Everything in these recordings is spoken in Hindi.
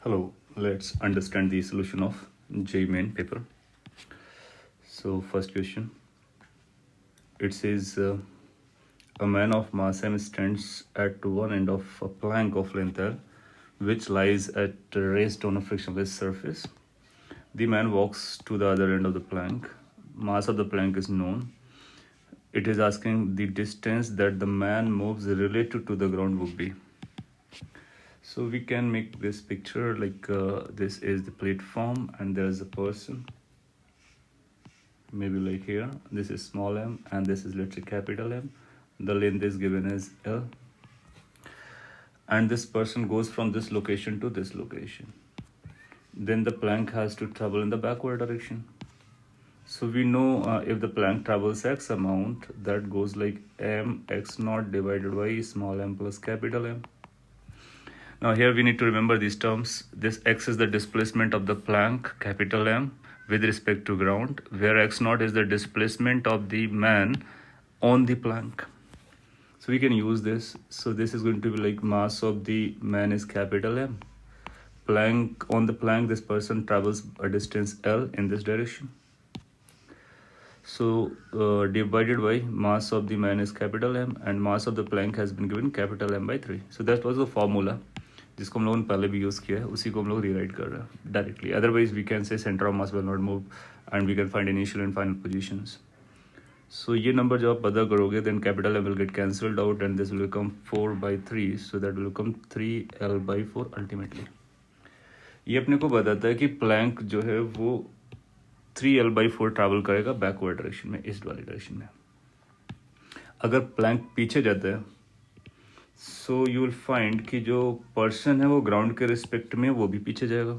Hello, let's understand the solution of J main paper. So first question, it says a man of mass m stands at one end of a plank of length L, which lies at rest on a frictionless surface. The man walks to the other end of the plank. Mass of the plank is known. It is asking the distance that the man moves relative to the ground would be. So we can make this picture like this is the platform and there is a person. Maybe like here, this is small m and this is let's say capital M. The length is given as L. And this person goes from this location to this location. Then the plank has to travel in the backward direction. So we know if the plank travels x amount, that goes like m x naught divided by small m plus capital M. Now here we need to remember these terms. This x is the displacement of the plank, capital M, with respect to ground, where x naught is the displacement of the man on the plank. So we can use this. So this is going to be like mass of the man is capital M. Plank, on the plank, this person travels a distance L in this direction. So divided by mass of the man is capital M and mass of the plank has been given capital M by 3. So that was the formula जिसको हम लोगों ने पहले भी यूज़ किया है, उसी को हम लोग रीराइट कर रहे हैं directly. Otherwise we can say centre of mass will not move and we can find initial and final positions. So ये नंबर जब आप पता करोगे then capital M will get cancelled out and this will become 4/3. So that will become 3L/4 ultimately. ये अपने को बताता है कि प्लैंक जो है वो 3L/4 ट्रैवल करेगा बैकवर्ड डायरेक्शन में, इस वाली डायरेक्शन में. अगर प्लैंक पीछे जाता है सो यू विल फाइंड कि जो पर्सन है वो ग्राउंड के रिस्पेक्ट में वो भी पीछे जाएगा.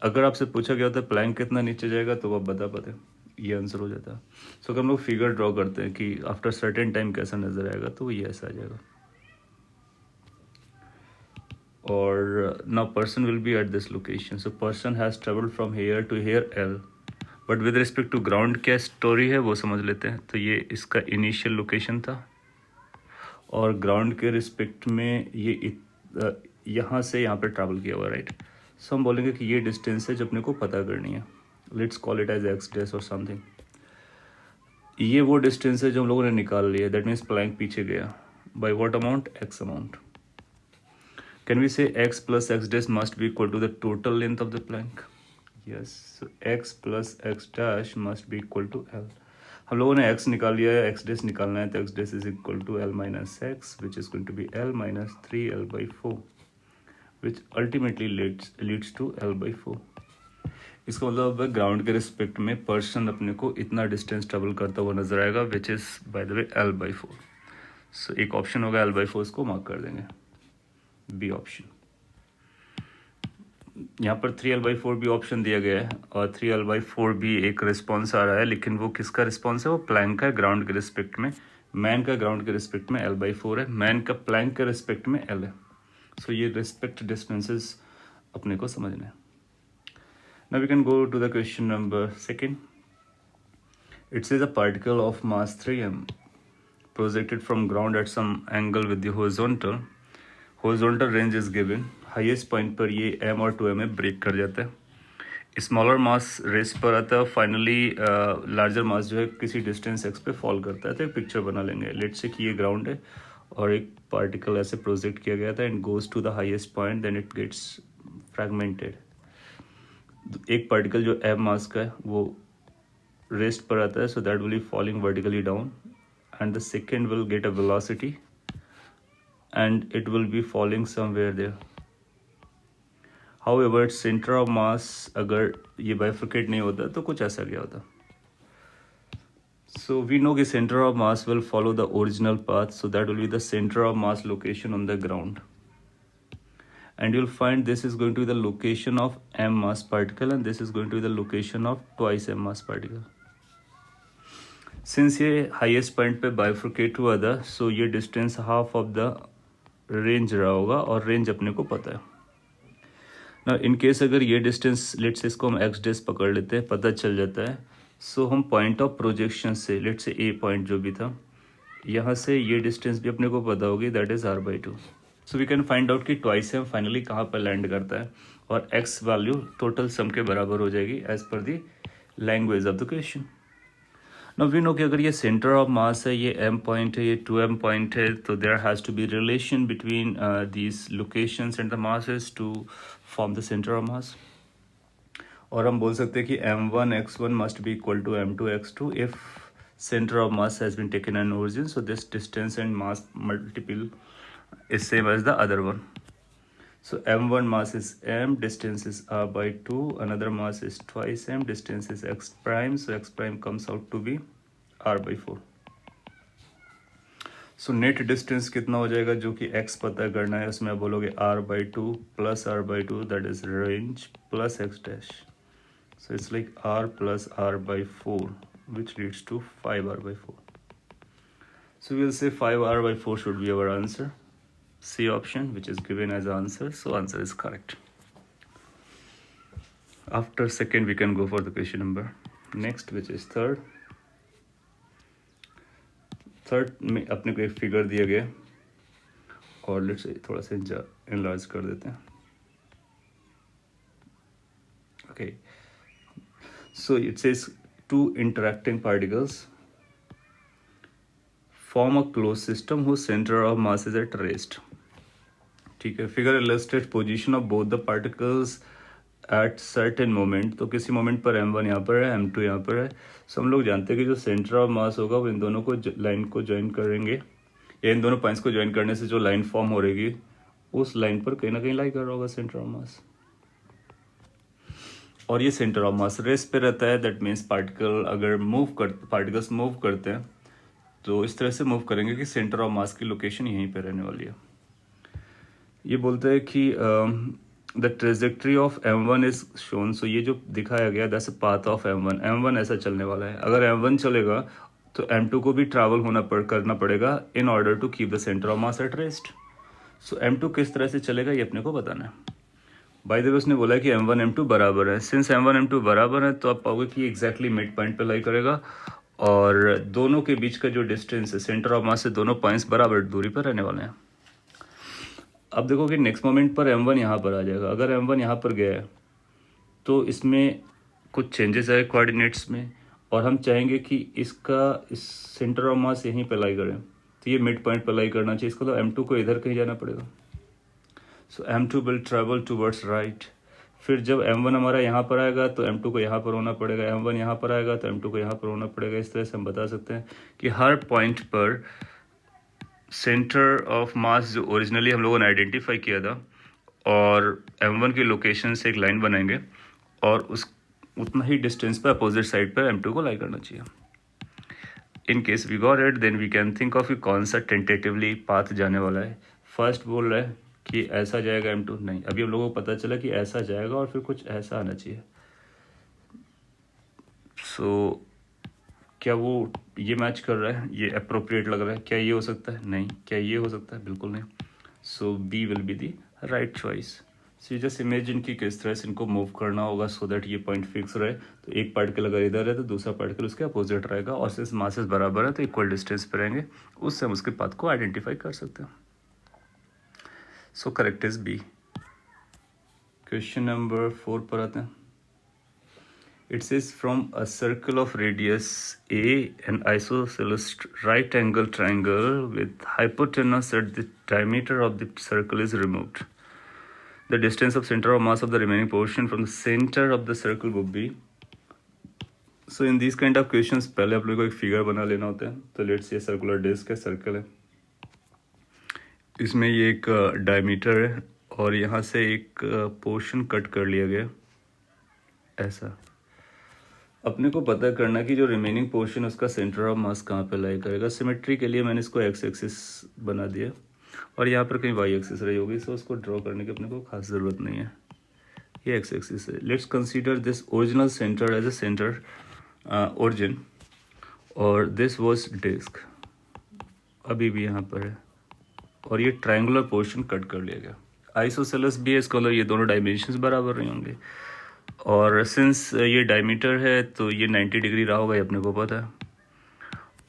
अगर आपसे पूछा गया होता है प्लैंक कितना नीचे जाएगा तो आप बता पाते, ये आंसर हो जाता है. सो अगर हम लोग फिगर ड्रॉ करते हैं कि आफ्टर सर्टेन टाइम कैसा नजर आएगा तो ये ऐसा आ जाएगा. और now person will be at this location. So person has travelled from here to here L, but with respect to ground क्या स्टोरी है वो समझ लेते हैं. तो ये इसका इनिशियल लोकेशन था और ग्राउंड के रिस्पेक्ट में ये यहाँ से यहाँ पे ट्रैवल किया हुआ, राइट. सो हम बोलेंगे कि ये डिस्टेंस है जो अपने को पता करनी है. Let's call it as x dash और समथिंग. ये वो डिस्टेंस है जो हम लोगों ने निकाल लिया. दैट मीन्स प्लैंक पीछे गया by what amount, X amount. Can we say X plus X dash must be equal to the total length of the plank. Yes, so X plus X dash must be equal to L. हम लोगों ने x निकाल लिया है, x डैश निकालना है तो x dash is equal to L minus x which is going to be L minus 3L/4 which ultimately leads to L/4. इसका मतलब ग्राउंड के रिस्पेक्ट में पर्सन अपने को इतना डिस्टेंस ट्रेवल करता हुआ नजर आएगा which is by the way L/4. सो एक ऑप्शन होगा L/4, इसको मार्क कर देंगे, बी ऑप्शन. यहाँ पर 3L/4 भी ऑप्शन दिया गया है और 3L/4 भी एक रिस्पॉन्स आ रहा है, लेकिन वो किसका रिस्पॉन्स है, वो प्लैंक का ग्राउंड के रिस्पेक्ट में. मैन का ग्राउंड के रिस्पेक्ट में L/4 है, मैन का प्लैंक के रिस्पेक्ट में L है. सो ये रिस्पेक्ट डिस्टेंसेस अपने को समझना है. Now we can go to the question number 2. It says a particle of mass 3m projected from ground at some angle with the horizontal range is given. Highest point पर ये m और 2m में ब्रेक कर जाता है. स्मॉलर मास रेस्ट पर आता है, फाइनली लार्जर मास जो है किसी डिस्टेंस x पे फॉल करता है. तो एक पिक्चर बना लेंगे. लेट्स से कि ये ग्राउंड है और एक पार्टिकल ऐसे प्रोजेक्ट किया गया था and goes to the highest point, then it gets fragmented. एक पार्टिकल जो m मास का है वो रेस्ट पर आता है, so that will be falling vertically down and the second will get a velocity and it will be falling somewhere there. However, center of mass अगर ये bifurcate नहीं होता तो कुछ ऐसा गया होता. So we know कि center of mass will follow the original path, so that will be the center of mass location on the ground. And you'll find this is going to be the location of m mass particle and this is going to be the location of twice m mass particle. Since ये highest point पे bifurcate हुआ था, so ये distance half of the range रहा होगा और रेंज अपने को पता है ना. इन केस अगर ये डिस्टेंस लेट्स से इसको हम एक्स डैश पकड़ लेते हैं, पता चल जाता है. सो हम पॉइंट ऑफ प्रोजेक्शन से लेट्स से ए पॉइंट जो भी था यहाँ से ये डिस्टेंस भी अपने को पता होगी, that is R/2. So we can find out कि ट्वाइस एम फाइनली कहाँ पर लैंड करता है और एक्स वैल्यू टोटल सम के बराबर हो जाएगी as per the language of the question. Now we know कि अगर ये सेंटर ऑफ मास है, ये m पॉइंट है, ये 2m पॉइंट है, तो there has to be relation between these locations and the masses to form the centre of mass. और हम बोल सकते हैं कि m1 x1 must be equal to m2 x2 if center of mass has been taken an origin, so this distance and mass multiple is same as the other one. So m1 mass is m, distance is r by 2, another mass is twice m, distance is x prime, so x prime comes out to be r by 4. So net distance कितना हो जाएगा, जो कि x पता करना है, उसमें आप बोलोगे r by 2 plus r by 2, that is range plus x dash. So it's like r plus r by 4, which leads to 5r by 4. So we'll say 5r by 4 should be our answer. C option, which is given as answer. So answer is correct. After second, we can go for the question number next, which is third. Third में अपने को एक फिगर दिया गया और लेट्स से थोड़ा सा enlarge कर देते हैं. Okay. So it says two interacting particles form a closed system whose center of mass is at rest. ठीक है, figure illustrates position of both the particles at certain moment. तो किसी मोमेंट पर m1 यहाँ पर है, m2 यहाँ पर है. सो हम लोग जानते हैं कि जो सेंटर ऑफ मास होगा वो इन दोनों को लाइन को ज्वाइन करेंगे, या इन दोनों पॉइंट्स को ज्वाइन करने से जो लाइन फॉर्म हो रहेगी उस लाइन पर कहीं ना कहीं लाई कर रहा होगा सेंटर ऑफ मास. और ये सेंटर ऑफ मास रेस्ट पे रहता है. दैट मीन्स पार्टिकल अगर पार्टिकल्स मूव करते हैं तो इस तरह से मूव करेंगे कि सेंटर ऑफ मास की लोकेशन यहीं पे रहने वाली है. ये बोलते हैं कि the trajectory of m1 is shown. So ये जो दिखाया गया that's a path of m1 ऐसा चलने वाला है. अगर m1 चलेगा तो m2 को भी ट्रैवल करना पड़ेगा in order to keep the centre of mass at rest. So m2 किस तरह से चलेगा ये अपने को बताना है. बाय द वे उसने बोला है कि m1 m2 बराबर है. सिंस m1 m2 बराबर है तो आप पाओगे कि एग्जैक्टली मिड पॉइंट पे लाई करेगा और दोनों के बीच का जो डिस्टेंस है सेंटर ऑफ मास से दोनों पॉइंट्स बराबर दूरी पर रहने वाले हैं. अब देखो कि नेक्स्ट मोमेंट पर m1 यहाँ पर आ जाएगा. अगर m1 यहाँ पर गया है तो इसमें कुछ चेंजेस आए कोऑर्डिनेट्स में और हम चाहेंगे कि इस सेंटर ऑफ मास यहीं पे लाई करें, तो ये मिड पॉइंट पर लाई करना चाहिए. इसको तो m2 को इधर कहीं जाना पड़ेगा. सो m2 will travel towards right. फिर जब m1 हमारा यहाँ पर आएगा तो m2 को यहाँ पर होना पड़ेगा, m1 यहाँ पर आएगा तो m2 को यहाँ पर होना पड़ेगा. इस तरह से हम बता सकते हैं कि हर पॉइंट पर सेंटर ऑफ मास जो ओरिजिनली हम लोगों ने आइडेंटिफाई किया था और m1 की लोकेशन से एक लाइन बनाएंगे और उस उतना ही डिस्टेंस पर अपोजिट साइड पर m2 को लाई करना चाहिए. In case we got it then we can think of कौन सा टेंटेटिवली पाथ जाने वाला है. फर्स्ट बोल रहा है कि ऐसा जाएगा m2, नहीं, अभी हम लोगों को पता चला कि ऐसा जाएगा और फिर कुछ ऐसा आना चाहिए. सो क्या वो ये मैच कर रहा है, ये अप्रोप्रिएट लग रहा है, क्या ये हो सकता है, नहीं, क्या ये हो सकता है, बिल्कुल नहीं. So B will be the right choice. So just imagine कि किस तरह से इनको मूव करना होगा सो दैट ये पॉइंट फिक्स रहे. तो एक पार्टिकल अगर इधर है तो दूसरा पार्टिकल उसके अपोजिट रहेगा और सिंस मासेस बराबर है तो इक्वल डिस्टेंस पर रहेंगे. उससे हम उसके पाथ को आइडेंटिफाई कर सकते हैं. So correct is B. Question number 4 पर आते हैं. It says from a circle of radius A, an isosceles right angle triangle with hypotenuse at the diameter of the circle is removed. The distance of center of mass of the remaining portion from the center of the circle would be. So in these kind of questions पहले आप लोगों को एक फिगर बना लेना होता है. तो let's say सर्कुलर डिस्क है, सर्कल है, इसमें ये एक डायमीटर है और यहाँ से एक पोर्शन कट कर लिया गया ऐसा. अपने को पता करना कि जो रिमेनिंग पोर्शन उसका सेंटर ऑफ मास कहाँ पे लाई करेगा. सिमेट्री के लिए मैंने इसको एक्स एक्सिस बना दिया और यहाँ पर कहीं वाई एक्सिस रही होगी, सो उसको ड्रॉ करने की अपने को खास ज़रूरत नहीं है. ये एक्स एक्सिस है. Let's consider this original centre as a centre origin और दिस वॉज डिस्क अभी भी यहाँ पर है और ये ट्रायंगुलर पोर्शन कट कर लिया गया. आइसोसेलेस भी है, इसका मतलब ये दोनों डायमेंशंस बराबर नहीं होंगे और सिंस ये डायमीटर है तो ये 90 डिग्री रहा होगा, ये अपने को पता है.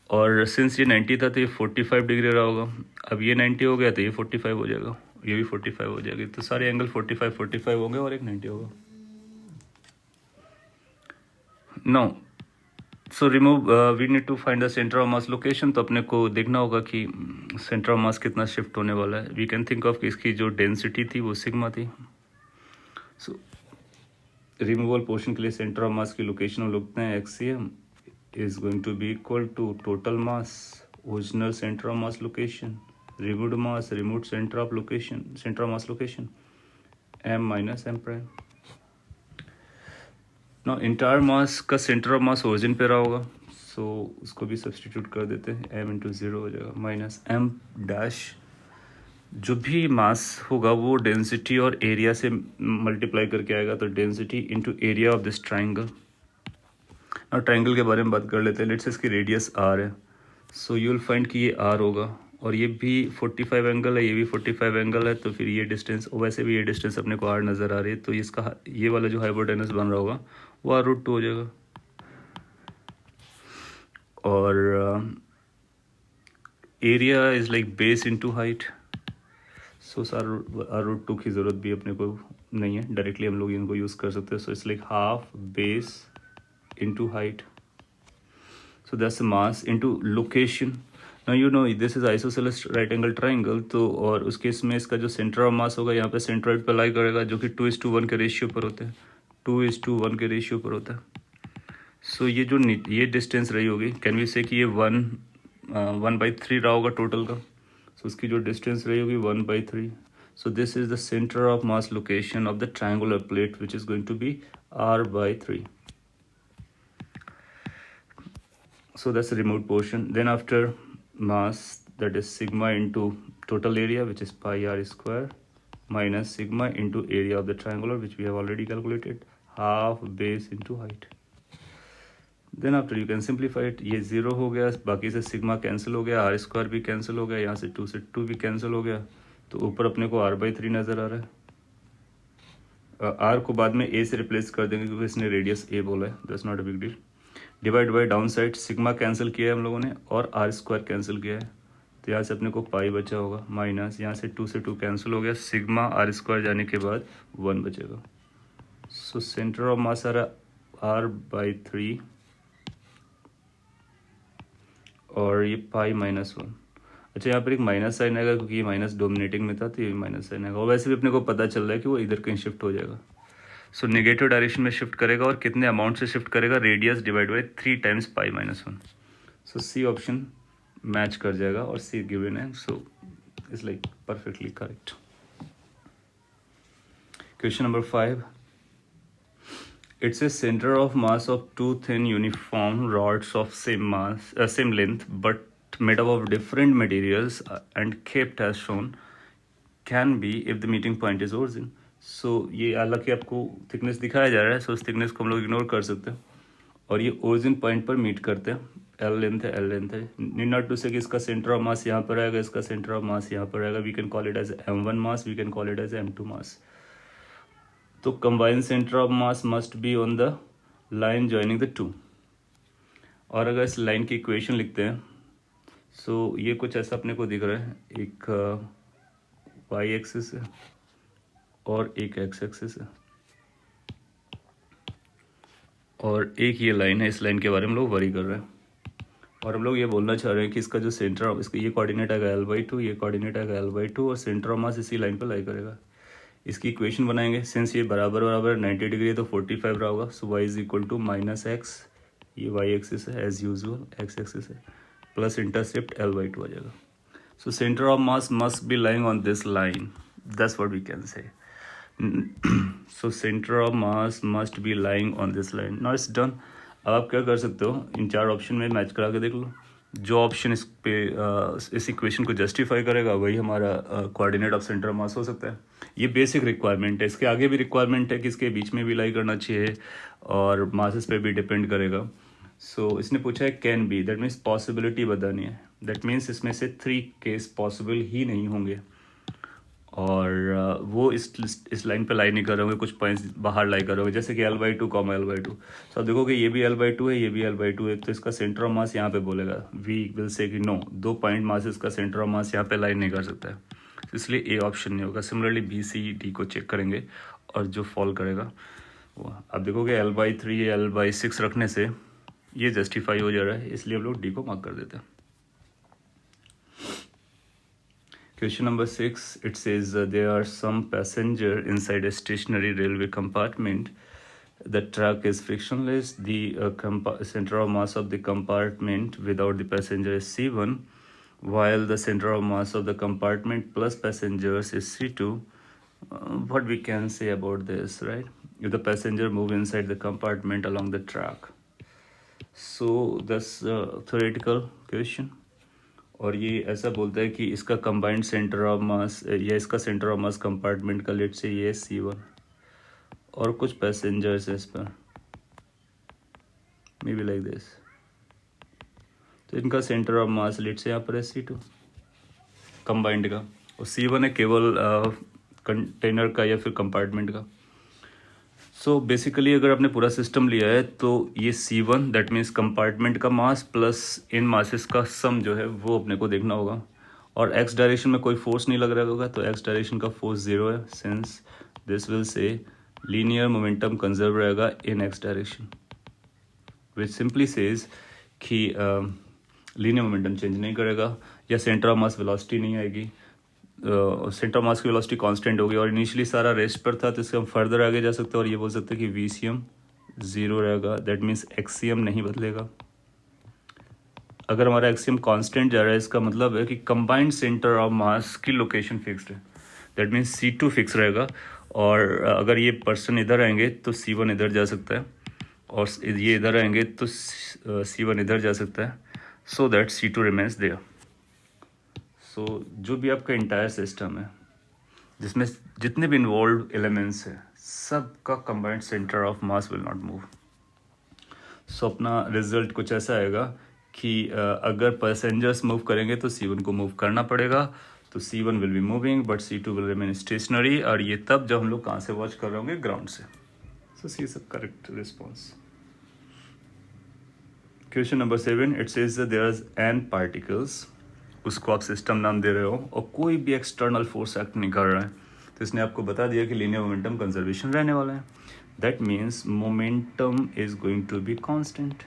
और सिंस ये 90 था तो ये 45 डिग्री रहा होगा. अब ये 90 हो गया तो ये 45 हो जाएगा. ये भी 45 हो जाएगी, तो सारे एंगल 45 होंगे और एक 90 होगा. Now so remove we need to find the centre of mass location. तो अपने को देखना होगा कि सेंटर ऑफ मास कितना शिफ्ट होने वाला है. वी कैन थिंक ऑफ कि इसकी जो डेंसिटी थी वो सिग्मा थी. सो रिमूवल पोर्शन के लिए सेंटर ऑफ मास की लोकेशन हम लिखते हैं X CM is going to be equal to total mass original centre of mass location removed mass removed centre of mass location m minus m prime. ना इंटायर मास का सेंटर ऑफ मास ओरिजिन पे रहा होगा, सो उसको भी सब्सटीट्यूट कर देते हैं. m इंटू 0 हो जाएगा माइनस m डैश. जो भी मास होगा वो डेंसिटी और एरिया से मल्टीप्लाई करके आएगा, तो density into area of this triangle. और ट्राइंगल के बारे में बात कर लेते हैं. लेट्स से इसकी रेडियस r है, सो यू विल फाइंड कि ये r होगा और ये भी 45 एंगल है, ये भी 45 एंगल है. तो फिर ये डिस्टेंस, वैसे भी ये डिस्टेंस अपने को r नज़र आ रही है, तो इसका ये वाला जो हाइपोटेनस बन रहा होगा वो r√2 हो जाएगा. और area is like base into height, so r√2 की ज़रूरत भी अपने को नहीं है, डायरेक्टली हम लोग इनको यूज़ कर सकते हैं. सो it's like half base into height. So that's mass into location. Now you know this is isosceles right angle triangle. तो और उस केस में इसका जो सेंटर ऑफ मास होगा यहाँ पे सेंट्रॉइड पर लाई करेगा, जो कि 2:1 के रेशियो पर होते हैं. 2:1 के रेशियो पर होता है. सो ये जो ये डिस्टेंस रही होगी, कैन वी से कि ये 1/3 रहा होगा टोटल का. सो उसकी जो डिस्टेंस रही होगी 1/3. So this is the centre of mass location of the triangular plate which is going to be r/3. So that's the removed portion. Then after mass, that is sigma into total area, which is pi r square, minus sigma into area of the triangular, which we have already calculated, half base into height. Then after you can simplify it. ये 0 हो गया, बाकी से sigma cancel हो गया, r square भी cancel हो गया, यहाँ से 2 से 2 भी cancel हो गया, तो ऊपर अपने को r/3 नज़र आ रहा है. r को बाद में a से रिप्लेस कर देंगे क्योंकि इसने रेडियस a बोला है. That's not a big deal. Divide by down side sigma cancel किया है हम लोगों ने और r² कैंसिल किया है, तो यहाँ से अपने को पाई बचा होगा माइनस, यहाँ से 2 से 2 कैंसिल हो गया, सिग्मा r² जाने के बाद 1 बचेगा. सो सेंटर ऑफ मास आ रहा r/3 और ये पाई -1. अच्छा, यहाँ पर एक माइनस साइन आएगा क्योंकि ये माइनस डोमिनेटिंग में था, तो ये माइनस साइन आएगा. और वैसे भी अपने को पता चल रहा है कि वो इधर कहीं शिफ्ट हो जाएगा. सो नेगेटिव डायरेक्शन में शिफ्ट करेगा और कितने अमाउंट से शिफ्ट करेगा, radius divide by 3 times pi -1. So C option match कर जाएगा और सी गिवन है. So it's like perfectly correct. Question number 5. It's a centre of mass of 2 thin uniform rods of same length but made up of different materials and kept as shown can be if the meeting point is origin. सो ये हालांकि आपको थिकनेस दिखाया जा रहा है, सो उस थिकनेस को हम लोग इग्नोर कर सकते हैं और ये ओरिजिन पॉइंट पर मीट करते हैं. एल लेंथ है. नीड नॉट टू से कि इसका सेंटर ऑफ मास यहाँ पर आएगा, इसका सेंटर ऑफ मास यहाँ पर आएगा. We can call it as m1 mass, we can call it as m2 mass. तो combined centre of mass must be on the line joining the two. और अगर इस लाइन की इक्वेशन लिखते हैं, सो ये कुछ ऐसा अपने को दिख रहा है. एक y एक्सिस है और एक एक्स एक्सिस है और एक ये लाइन है. इस लाइन के बारे में लोग वरी कर रहे हैं और हम लोग ये बोलना चाह रहे हैं कि इसका जो सेंटर ऑफ, इसका ये कोऑर्डिनेट आएगा l/2, ये कोऑर्डिनेट आएगा l/2 और सेंटर ऑफ मास इसी लाइन पर लाई करेगा. इसकी इक्वेशन बनाएंगे. सिंस ये बराबर 90 डिग्री है तो 45 रहा होगा. So y is equal to -x, ये y एक्सिस है एज यूजुअल, x एक्सिस है, प्लस इंटरसेप्ट l/2 आ जाएगा. So centre of mass must be lying on this line. That's what we can say. So center of mass must be lying on this line. Now it's done. अब आप क्या कर सकते हो, इन 4 ऑप्शन में मैच करा के देख लो. जो ऑप्शन इस पे इस इक्वेशन को जस्टिफाई करेगा वही हमारा कोऑर्डिनेट ऑफ सेंटर ऑफ मास हो सकता है. ये बेसिक रिक्वायरमेंट है. इसके आगे भी रिक्वायरमेंट है कि इसके बीच में भी लाई करना चाहिए और मासेस पे भी डिपेंड करेगा. सो इसने पूछा है can be, that means possibility बतानी है. दैट मीन्स इसमें से 3 केस पॉसिबल ही नहीं होंगे और वो इस लाइन पे लाई नहीं कर रहे होंगे, कुछ पॉइंट्स बाहर लाई कर रहे होंगे, जैसे कि l/2, l/2. तो आप देखो कि ये भी l/2 है, ये भी l/2 है, तो इसका सेंटर ऑफ मास यहाँ पे बोलेगा. वी विल से कि नो, 2 पॉइंट मास इसका सेंटर ऑफ मास यहाँ पे लाई नहीं कर सकता है. इसलिए ए ऑप्शन नहीं होगा। सिमिलरली बी सी डी को चेक करेंगे और जो फॉल करेगा वो आप देखोगे L/3 या L/6 रखने से ये जस्टिफाई हो जा रहा है, इसलिए हम लोग डी को मार्क कर देते हैं। Question number 6, it says there are some passenger inside a stationary railway compartment. The track is frictionless. The center of mass of the compartment without the passenger is C1, while the center of mass of the compartment plus passengers is C2. What we can say about this, right? If the passenger move inside the compartment along the track. So that's a theoretical question. और ये ऐसा बोलता है कि इसका कंबाइंड सेंटर ऑफ मास या इसका सेंटर ऑफ मास कंपार्टमेंट का लेट से ये C1 और कुछ पैसेंजर्स है इस पर, मे बी लाइक दिस। तो इनका सेंटर ऑफ मास लेट से यहाँ पर है C2 कंबाइंड का, और C1 है केवल कंटेनर का या फिर कंपार्टमेंट का। सो बेसिकली अगर आपने पूरा सिस्टम लिया है तो ये C1 दैट मीन्स कंपार्टमेंट का मास प्लस इन मासेस का सम जो है वो अपने को देखना होगा, और x डायरेक्शन में कोई फोर्स नहीं लग रहा होगा तो x डायरेक्शन का फोर्स 0 है, since this will say linear momentum conserve रहेगा इन x डायरेक्शन, विच सिंपली सेज कि लीनियर मोमेंटम चेंज नहीं करेगा या सेंटर ऑफ मास वेलोसिटी नहीं आएगी, सेंटर ऑफ मास की वेलोसिटी कांस्टेंट होगी और इनिशियली सारा रेस्ट पर था, तो इससे हम फर्दर आगे जा सकते हैं और ये बोल सकते हैं कि VCM 0 रहेगा, दैट मीन्स XCM नहीं बदलेगा। अगर हमारा XCM कांस्टेंट जा रहा है इसका मतलब है कि कंबाइंड सेंटर ऑफ मास की लोकेशन फिक्स्ड है, दैट मीन्स C2 फिक्स रहेगा, और अगर ये पर्सन इधर आएंगे तो C1 इधर जा सकता है और ये इधर आएंगे तो C1 इधर जा सकता है, so that C2 remains there. So जो भी आपका इंटायर सिस्टम है जिसमें जितने भी इन्वॉल्व एलिमेंट्स हैं सबका combined centre of mass will not move. So अपना रिजल्ट कुछ ऐसा आएगा कि अगर पैसेंजर्स मूव करेंगे तो C1 को मूव करना पड़ेगा, तो C1 will be moving but C2 will remain stationery, और ये तब जब हम लोग कहाँ से वॉच कर रहे होंगे, ग्राउंड से। So C is the correct response. Question number 7, it says there is an particles, उसको आप सिस्टम नाम दे रहे हो और कोई भी एक्सटर्नल फोर्स एक्ट नहीं कर रहा है, तो इसने आपको बता दिया कि लीनियर मोमेंटम कंजर्वेशन रहने वाला है, that means momentum is going to be constant.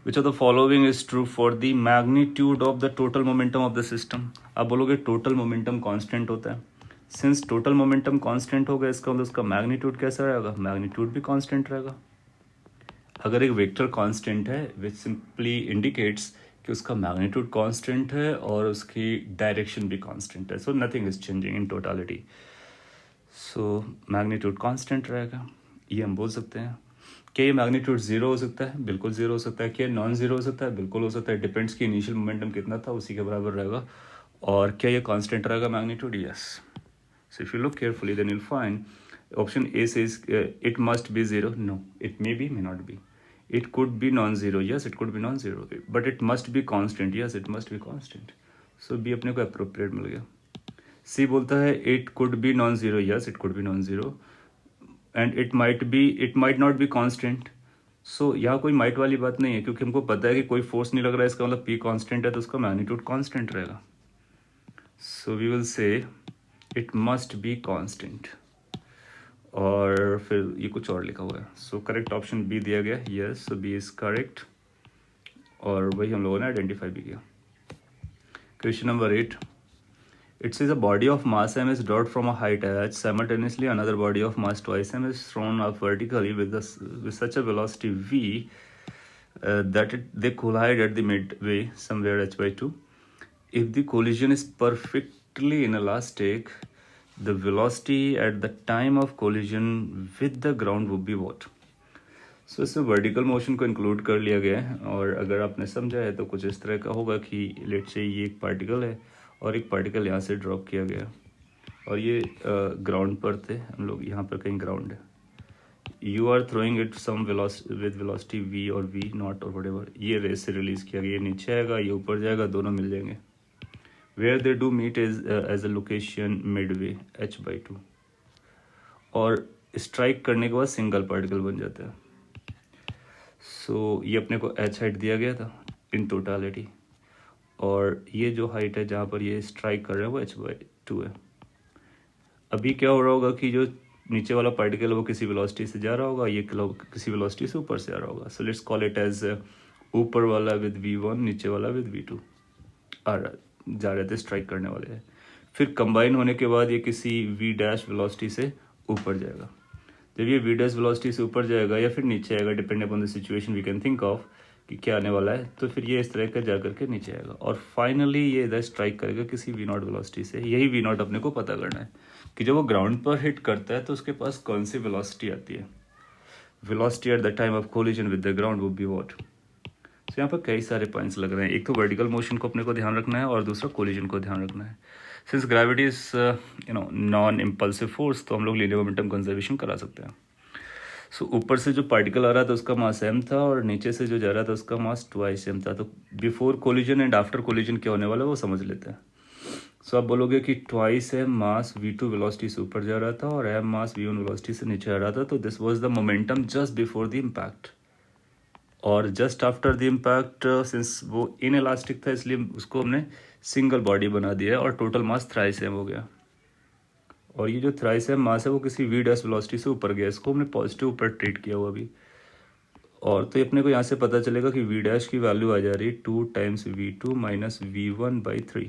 Which of the following is true for the magnitude of the total momentum of the system. आप बोलोगे टोटल मोमेंटम कांस्टेंट होता है, सिंस टोटल मोमेंटम कांस्टेंट होगा इसका मतलब उसका मैग्नीट्यूड कैसा रहेगा, मैग्नीट्यूड भी कांस्टेंट रहेगा। अगर एक वेक्टर कांस्टेंट है विच सिंपली इंडिकेट्स कि उसका मैग्नीट्यूड कांस्टेंट है और उसकी डायरेक्शन भी कांस्टेंट है, so nothing is changing in totality, so magnitude constant रहेगा, ये हम बोल सकते हैं। क्या ये मैग्नीट्यूड 0 हो सकता है, बिल्कुल 0 हो सकता है। क्या नॉन 0 हो सकता है, बिल्कुल हो सकता है, डिपेंड्स कि इनिशियल मोमेंटम कितना था उसी के बराबर रहेगा। और क्या ये कांस्टेंट रहेगा magnitude, yes. So if you look carefully then you will find option A says it must be 0, no it may be, may not be. It could be non-zero, yes, it could be non-zero, but it must be constant, yes, it must be constant. So B अपने को appropriate मिल गया। C बोलता है it could be non-zero, yes, it could be non-zero, and it might not be constant. So यहाँ कोई might वाली बात नहीं है क्योंकि हमको पता है कि कोई force नहीं लग रहा है, इसका मतलब P constant है तो उसका magnitude constant रहेगा। So we will say it must be constant. और फिर ये कुछ और लिखा हुआ है, सो करेक्ट ऑप्शन बी दिया गया, yes, so B is correct, और वही हम लोगों ने आइडेंटिफाई भी किया। Question number 8, it says a body of mass m is dropped from a height h, simultaneously another body of mass twice m is thrown up vertically with such a velocity v that they collide at the midway somewhere h/2. If the collision is perfectly inelastic, the velocity at the time of collision with the ground would be what? So इसमें वर्टिकल मोशन को इंक्लूड कर लिया गया है, और अगर आपने समझा है तो कुछ इस तरह का होगा कि लेट से ये एक पार्टिकल है और एक पार्टिकल यहाँ से ड्रॉप किया गया और ये ग्राउंड पर थे हम लोग, यहाँ पर कहीं ग्राउंड है, you are throwing it some with velocity v और v नॉट और व्हाटएवर, ये रेस से रिलीज किया गया, ये नीचे आएगा ये ऊपर जाएगा, दोनों मिल जाएंगे। Where they do meet is as a location midway h/2, और स्ट्राइक करने के बाद सिंगल पार्टिकल बन जाता है। सो ये अपने को h हाइट दिया गया था इन टोटालिटी, और ये जो हाइट है जहाँ पर ये स्ट्राइक कर रहे हैं वो h/2 है। अभी क्या हो रहा होगा कि जो नीचे वाला पार्टिकल है वो किसी वेलोसिटी से जा रहा होगा, ये किसी वेलोसिटी से ऊपर से आ रहा होगा। So let's call it as ऊपर वाला विद v1, नीचे वाला विद v2 आ रहा जा रहे थे, स्ट्राइक करने वाले हैं। फिर कंबाइन होने के बाद ये किसी v डैश वेलोसिटी से ऊपर जाएगा। जब ये v डैश वेलोसिटी से ऊपर जाएगा या फिर नीचे आएगा, depend upon the situation we can think of कि क्या आने वाला है, तो फिर ये इस तरह का जा करके नीचे आएगा और फाइनली ये इधर स्ट्राइक करेगा किसी v नॉट वेलोसिटी से। यही v नॉट अपने को पता करना है कि जब वो ग्राउंड पर हिट करता है तो उसके पास कौन सी वेलोसिटी आती है। Velocity at the time of collision with the ground would be what. तो यहाँ पर कई सारे पॉइंट्स लग रहे हैं। एक तो वर्टिकल मोशन को अपने को ध्यान रखना है और दूसरा कोलिजन को ध्यान रखना है। Since gravity is non impulsive force, तो हम लोग लीनियर मोमेंटम कंजर्वेशन करा सकते हैं। सो ऊपर से जो पार्टिकल आ रहा था उसका मास m था और नीचे से जो जा रहा था उसका मास 2 m था। तो before collision and after collision क्या होने वाला है वो समझ लेते हैं। सो आप बोलोगे कि 2 m मास v2 वेलोसिटी से ऊपर जा रहा था और m मास v1 वेलोसिटी से नीचे आ रहा था। तो this was the momentum just before the impact, और just after the impact since वो इन इलास्टिक था इसलिए उसको हमने सिंगल बॉडी बना दिया और टोटल मास 3 m हो गया। और ये जो 3 m मास है वो किसी v डैश वेलोसिटी से ऊपर गया, इसको हमने पॉजिटिव ऊपर ट्रीट किया हुआ अभी। और तो अपने को यहाँ से पता चलेगा कि v डैश की वैल्यू आ जा रही है 2 टाइम्स v2 माइनस v1/3।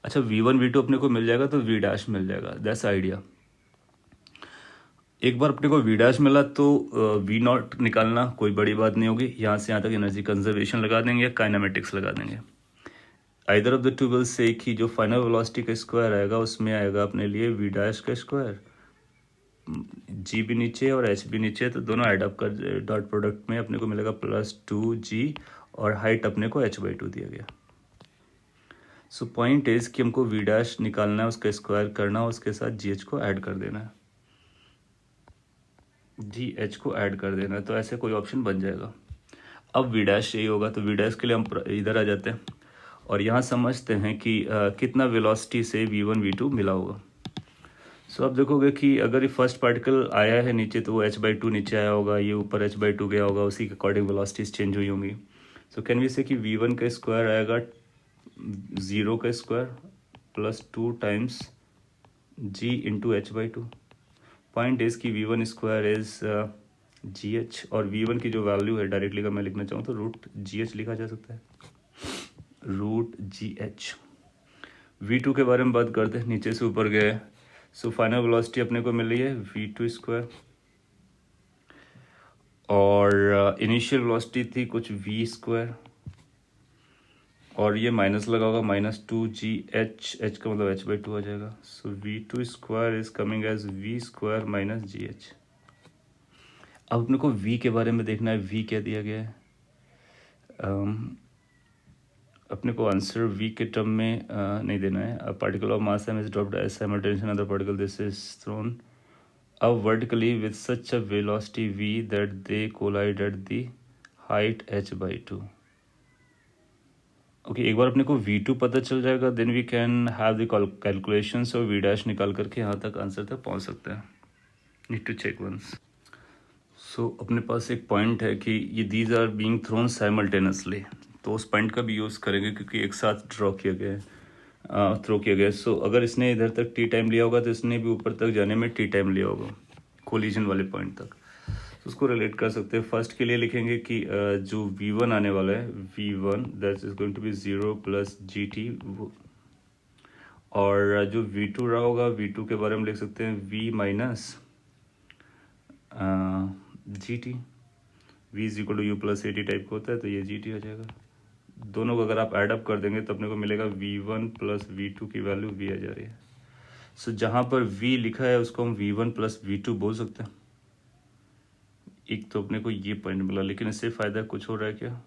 अच्छा, v1 v2 अपने को मिल जाएगा तो v डैश मिल जाएगा, दैट्स आइडिया। एक बार अपने को v डैश मिला तो v नॉट निकालना कोई बड़ी बात नहीं होगी। यहाँ से यहाँ तक एनर्जी कंजर्वेशन लगा देंगे या काइनेमेटिक्स लगा देंगे। Either of the two will say कि जो फाइनल वेलोसिटी का स्क्वायर आएगा उसमें आएगा अपने लिए v डैश का स्क्वायर, g भी नीचे और h भी नीचे, तो दोनों एड अप कर डॉट प्रोडक्ट में अपने को मिलेगा +2g और हाइट अपने को h/2 दिया गया। सो पॉइंट इज कि हमको v डैश निकालना है, उसका स्क्वायर करना है, उसके साथ gh को ऐड कर देना है, gh को ऐड कर देना है, तो ऐसे कोई ऑप्शन बन जाएगा। अब v डैश यही होगा, तो v डैश के लिए हम इधर आ जाते हैं और यहाँ समझते हैं कि कितना वेलोसिटी से v1 v2 मिला होगा। सो आप देखोगे कि अगर ये फर्स्ट पार्टिकल आया है नीचे तो वो h/2 नीचे आया होगा, ये ऊपर h/2 गया होगा, उसी के अकॉर्डिंग वेलोसिटीज चेंज हुई होंगी। सो कैन वी से कि v1 का स्क्वायर आएगा 0 का square plus 2 times g into h/2। Point is कि v1 स्क्वायर इज gh और v1 की जो वैल्यू है डायरेक्टली अगर मैं लिखना चाहूँ तो √gh लिखा जा सकता है, √gh। v2 के बारे में बात करते हैं, नीचे से ऊपर गए। सो फाइनल वेलोसिटी अपने को मिल रही है v2 स्क्वायर और इनिशियल वेलोसिटी थी कुछ v स्क्वायर और ये माइनस लगा होगा -2gh, h का मतलब h/2 आ जाएगा। So v2 square is coming as v square minus gh। अब अपने को v के बारे में देखना है, v क्या दिया गया है। अपने को आंसर v के टर्म में नहीं देना है। Particle of mass m is dropped as simultaneous another particle, this is thrown up vertically with such a velocity v that they collide at the height h/2। Okay, एक बार अपने को v2 पता चल जाएगा then we can have the calculations और v डैश निकाल करके यहाँ तक आंसर तक पहुँच सकते हैं। Need to check once. So अपने पास एक पॉइंट है कि ये these are being thrown simultaneously, तो उस पॉइंट का भी यूज़ करेंगे क्योंकि एक साथ ड्रॉ किया गया है, थ्रो किया गया। सो अगर इसने इधर तक t टाइम लिया होगा तो इसने भी ऊपर तक जाने में t टाइम लिया होगा कोलिजन वाले पॉइंट तक। तो उसको रिलेट कर सकते हैं। फर्स्ट के लिए लिखेंगे कि जो v1 आने वाला है v1 that is going to be 0 plus gt, और जो v2 रहा होगा v2 के बारे में लिख सकते हैं v minus gt, v is equal to u plus a t type का होता है तो ये gt आ जाएगा। दोनों को अगर आप ऐड अप कर देंगे तो अपने को मिलेगा v1 प्लस v2 की वैल्यू v आ जा रही है। सो जहाँ पर v लिखा है उसको हम v1 प्लस v2 बोल सकते हैं। एक तो अपने को ये पॉइंट मिला, लेकिन इससे फ़ायदा कुछ हो रहा है क्या?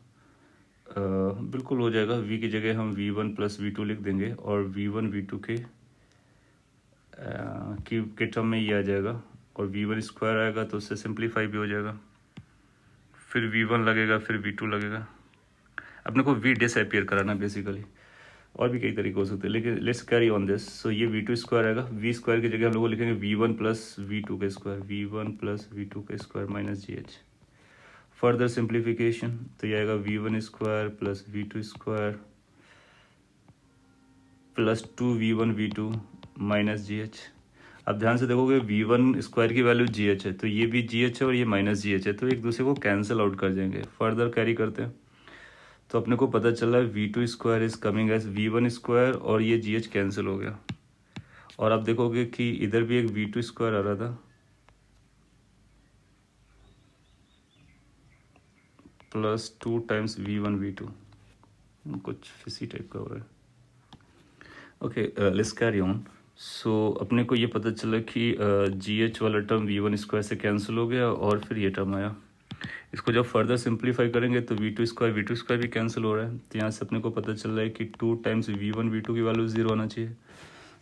बिल्कुल हो जाएगा। v की जगह हम v1 प्लस v2 लिख देंगे और v1 v2 के टर्म में ये आ जाएगा और v1 स्क्वायर आएगा तो उससे सिंप्लीफाई भी हो जाएगा। फिर v1 लगेगा, फिर v2 लगेगा। अपने को v डिसअपीयर कराना बेसिकली, और भी कई तरीके हो सकते हैं, लेकिन लेट्स कैरी ऑन दिस। सो ये v2 स्क्वायर आएगा, v स्क्वायर की जगह हम लोग लिखेंगे v1 प्लस v2 का स्क्वायर, v1 प्लस v2 का square minus gh। Further simplification तो ये आएगा v1 square plus v2 square plus 2v1v2 minus GH। अब ध्यान से देखोगे v1 स्क्वायर की वैल्यू GH है, तो ये भी GH है और ये माइनस GH है, तो एक दूसरे को कैंसिल आउट कर जाएंगे। फर्दर कैरी करते हैं तो अपने को पता चला है v2 square is coming as v1 square और ये GH कैंसिल हो गया। और आप देखोगे कि इधर भी एक v2 स्क्वायर आ रहा था प्लस 2 टाइम्स v1v2, कुछ फिसी टाइप का हो रहा है। Okay, let's carry on. So अपने को ये पता चला कि GH वाला टर्म v1 स्क्वायर से कैंसिल हो गया और फिर ये टर्म आया। इसको जब फर्दर सिंप्लीफाई करेंगे तो v2 स्क्वायर भी कैंसिल हो रहा है, तो यहाँ से अपने को पता चल रहा है कि 2 टाइम्स v1v2 की वैल्यू 0 आना चाहिए।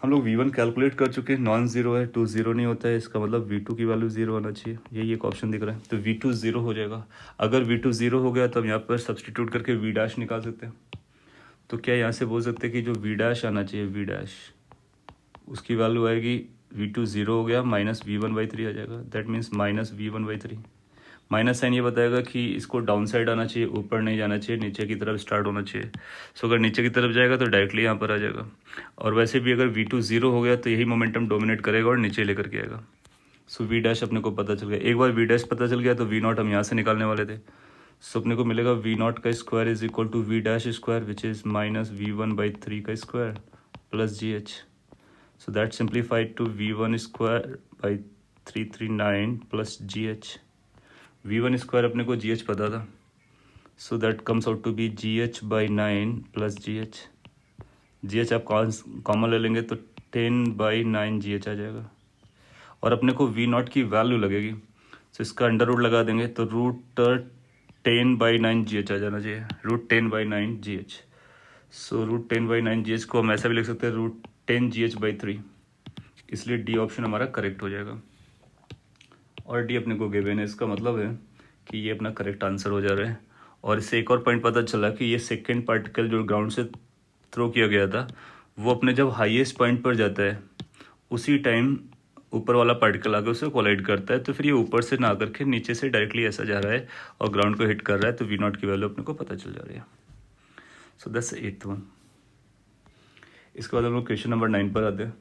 हम लोग v1 कैलकुलेट कर चुके हैं, नॉन जीरो है, 2 जीरो नहीं होता है, इसका मतलब v2 की वैल्यू 0 आना चाहिए। यही एक ऑप्शन दिख रहा है, तो v2 0 हो जाएगा। अगर v2 0 हो गया तो हम यहाँ पर सब्सटीट्यूट करके v डैश निकाल सकते हैं। तो क्या यहाँ से बोल सकते हैं कि जो v डैश आना चाहिए, v डैश, उसकी वैल्यू आएगी v2 0 हो गया माइनस v1/3 आ जाएगा। That means minus v1/3। Minus sign ये बताएगा कि इसको डाउन साइड आना चाहिए, ऊपर नहीं जाना चाहिए, नीचे की तरफ स्टार्ट होना चाहिए। सो अगर नीचे की तरफ जाएगा तो डायरेक्टली यहाँ पर आ जाएगा। और वैसे भी अगर v2 0 हो गया तो यही मोमेंटम डोमिनेट करेगा और नीचे लेकर के आएगा। सो v डैश अपने को पता चल गया। एक बार v डैश पता चल गया तो v नॉट हम यहाँ से निकालने वाले थे। सो अपने को मिलेगा v नॉट का square is equal to v dash square which is minus v1/3 का square plus GH। So that simplified to v1 square by 339 plus GH। v1 square अपने को GH पता था, so that comes out to be GH/9 plus GH। GH आप कॉमन ले लेंगे तो 10/9 GH आ जाएगा। और अपने को v नॉट की वैल्यू लगेगी, सो इसका अंडर रूट लगा देंगे तो रूट 10/9 GH आ जाना चाहिए, root 10/9 GH। So root 10/9 GH को हम ऐसा भी लिख सकते हैं रूट 10 GH/3, इसलिए डी ऑप्शन हमारा करेक्ट हो जाएगा। और डी अपने को गिवन है, इसका मतलब है कि ये अपना करेक्ट आंसर हो जा रहा है। और इससे एक और पॉइंट पता चला कि ये सेकेंड पार्टिकल जो ग्राउंड से थ्रो किया गया था वो अपने जब हाईएस्ट पॉइंट पर जाता है उसी टाइम ऊपर वाला पार्टिकल आकर उसे कोलाइड करता है, तो फिर ये ऊपर से ना करके नीचे से डायरेक्टली ऐसा जा रहा है और ग्राउंड को हिट कर रहा है, तो वी नॉट की वैल्यू अपने को पता चल जा रही है। So that's 8th one. इसके बाद हम लोग क्वेश्चन नंबर 9 पर आते हैं।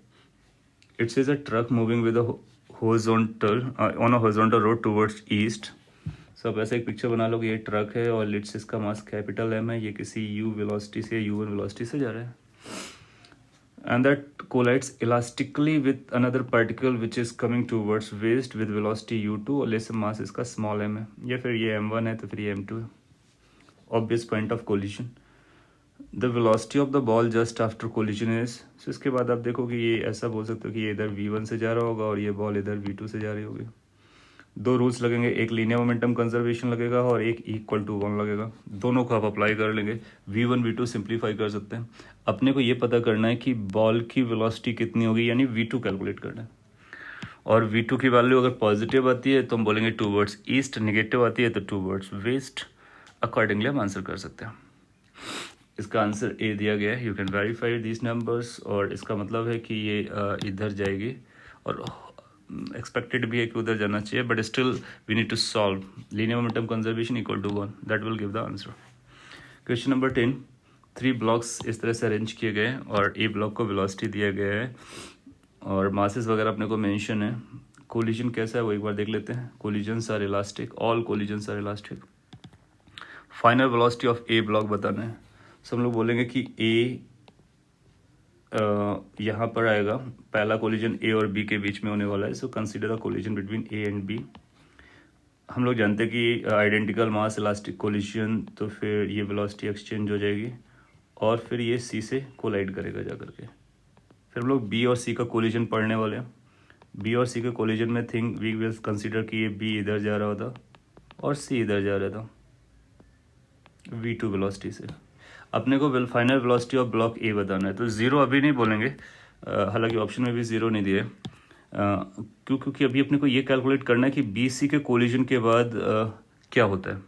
It says a truck moving with horizontal on a horizontal road towards east। सो अब ऐसा एक पिक्चर बना लो कि ये ट्रक है और लिट्स इसका मास कैपिटल M है, ये किसी u वेलोसिटी से u1 वेलोसिटी से जा रहा है, and that collides elastically with another particle which is coming towards west with velocity u2 और लेस मास इसका स्मॉल m है, या फिर ये m1 है तो फिर ये m2 है। Obvious point of collision, the velocity of the ball just after collision is. So इसके बाद आप देखो कि ये ऐसा बोल सकते हो कि ये इधर v1 से जा रहा होगा और ये बॉल इधर v2 से जा रही होगी। दो रूल्स लगेंगे, एक लीनियर मोमेंटम कंजर्वेशन लगेगा और एक इक्वल टू 1 लगेगा। दोनों को आप अप्लाई कर लेंगे, v1 v2 सिंप्लीफाई कर सकते हैं। अपने को ये पता करना है कि बॉल की वेलोसिटी कितनी होगी, यानी v2 कैलकुलेट करना है। और v2 की वैल्यू अगर पॉजिटिव आती है तो हम बोलेंगे टूवर्ड्स ईस्ट, नेगेटिव आती है तो टूवर्ड्स वेस्ट। अकॉर्डिंगली हम आंसर कर सकते हैं। इसका आंसर ए दिया गया है, you can verify this numbers. और इसका मतलब है कि ये इधर जाएगी और एक्सपेक्टेड भी है कि उधर जाना चाहिए, but still we need to solve linear momentum conservation equal to 1, that will give the answer. Question number 10, 3 blocks इस तरह से अरेंज किए गए और ए ब्लॉक को वेलोसिटी दिया गया है और मासेस वगैरह अपने को मेंशन है। कोलिजन कैसा है वो एक बार देख लेते हैं। Collisions are elastic, all collisions are elastic. Final velocity of a block बताना है। सो हम लोग बोलेंगे कि ए यहाँ पर आएगा, पहला कोलिजन ए और बी के बीच में होने वाला है। So consider the collision between A and B. हम लोग जानते हैं कि आइडेंटिकल मास इलास्टिक कोलिजन, तो फिर ये वेलोसिटी एक्सचेंज हो जाएगी और फिर ये सी से कोलाइड करेगा जा करके। फिर हम लोग बी और सी का कोलिजन पढ़ने वाले हैं। बी और सी के कोलिजन में थिंक वी विल कंसीडर कि ये बी इधर जा रहा था और सी इधर जा रहा था v2 वेलोसिटी से। अपने को फाइनल वेलोसिटी ऑफ ब्लॉक ए बताना है, तो ज़ीरो अभी नहीं बोलेंगे, हालांकि ऑप्शन में भी ज़ीरो नहीं दिए, क्योंकि अभी अपने को ये कैलकुलेट करना है कि बी सी के कोलिजन के बाद क्या होता है।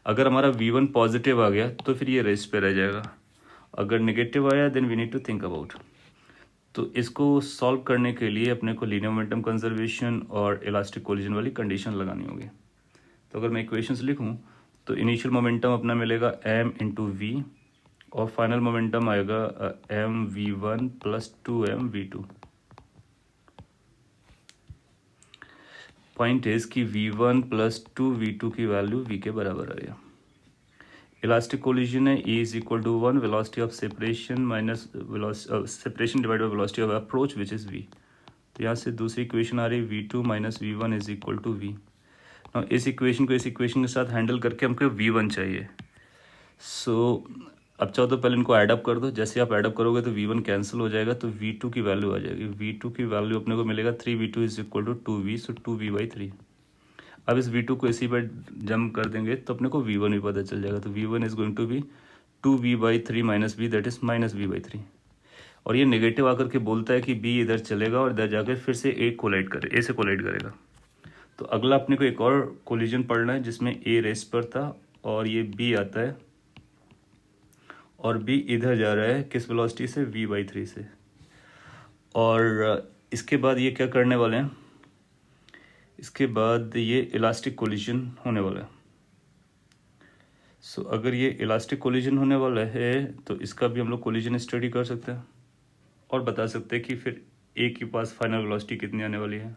अगर हमारा v1 पॉजिटिव आ गया तो फिर ये रेस्ट पे रह जाएगा, अगर नेगेटिव आया then we need to think about. तो इसको सॉल्व करने के लिए अपने को लीनियर मोमेंटम कंजर्वेशन और इलास्टिक कोलिजन वाली कंडीशन लगानी होगी। तो अगर मैं इक्वेशंस लिखूं तो इनिशियल मोमेंटम अपना मिलेगा m इंटू वी और फाइनल मोमेंटम आएगा mv1 plus 2mv2। Point is कि v1 प्लस 2v2 की वैल्यू v के बराबर आ गया। इलास्टिक कोलिजन है, E is equal to 1 velocity of separation minus separation divide by velocity of approach which is v। तो यहाँ से दूसरी इक्वेशन आ रही है v2 minus v1 is equal to v। ना इस इक्वेशन को इस इक्वेशन के साथ हैंडल करके हमको v1 चाहिए। सो अब चाहो तो पहले इनको ऐडअप कर दो, जैसे आप ऐडअप करोगे तो v1 कैंसिल हो जाएगा, तो v2 की वैल्यू आ जाएगी। v2 की वैल्यू अपने को मिलेगा 3v2 is equal to 2v, so 2v/3। अब इस v2 को इसी पर जंप कर देंगे तो अपने को v1 भी पता चल जाएगा, तो v1 is going to be 2v/3 minus v, that is minus v/3। और ये नेगेटिव आकर के बोलता है कि b इधर चलेगा और इधर जाकर फिर से a कोलाइड करे, a से कोलाइड करेगा। तो अगला अपने को एक और कोलिजन पढ़ना है जिसमें a रेस्ट पर था और ये b आता है और b इधर जा रहा है किस वेलोसिटी से, v/3 से। और इसके बाद ये क्या करने वाले हैं, इसके बाद ये इलास्टिक कोलिजन होने वाला है। सो अगर ये इलास्टिक कोलिजन होने वाला है तो इसका भी हम लोग कोलिजन स्टडी कर सकते हैं और बता सकते हैं कि फिर ए के पास फाइनल वेलोसिटी कितनी आने वाली है।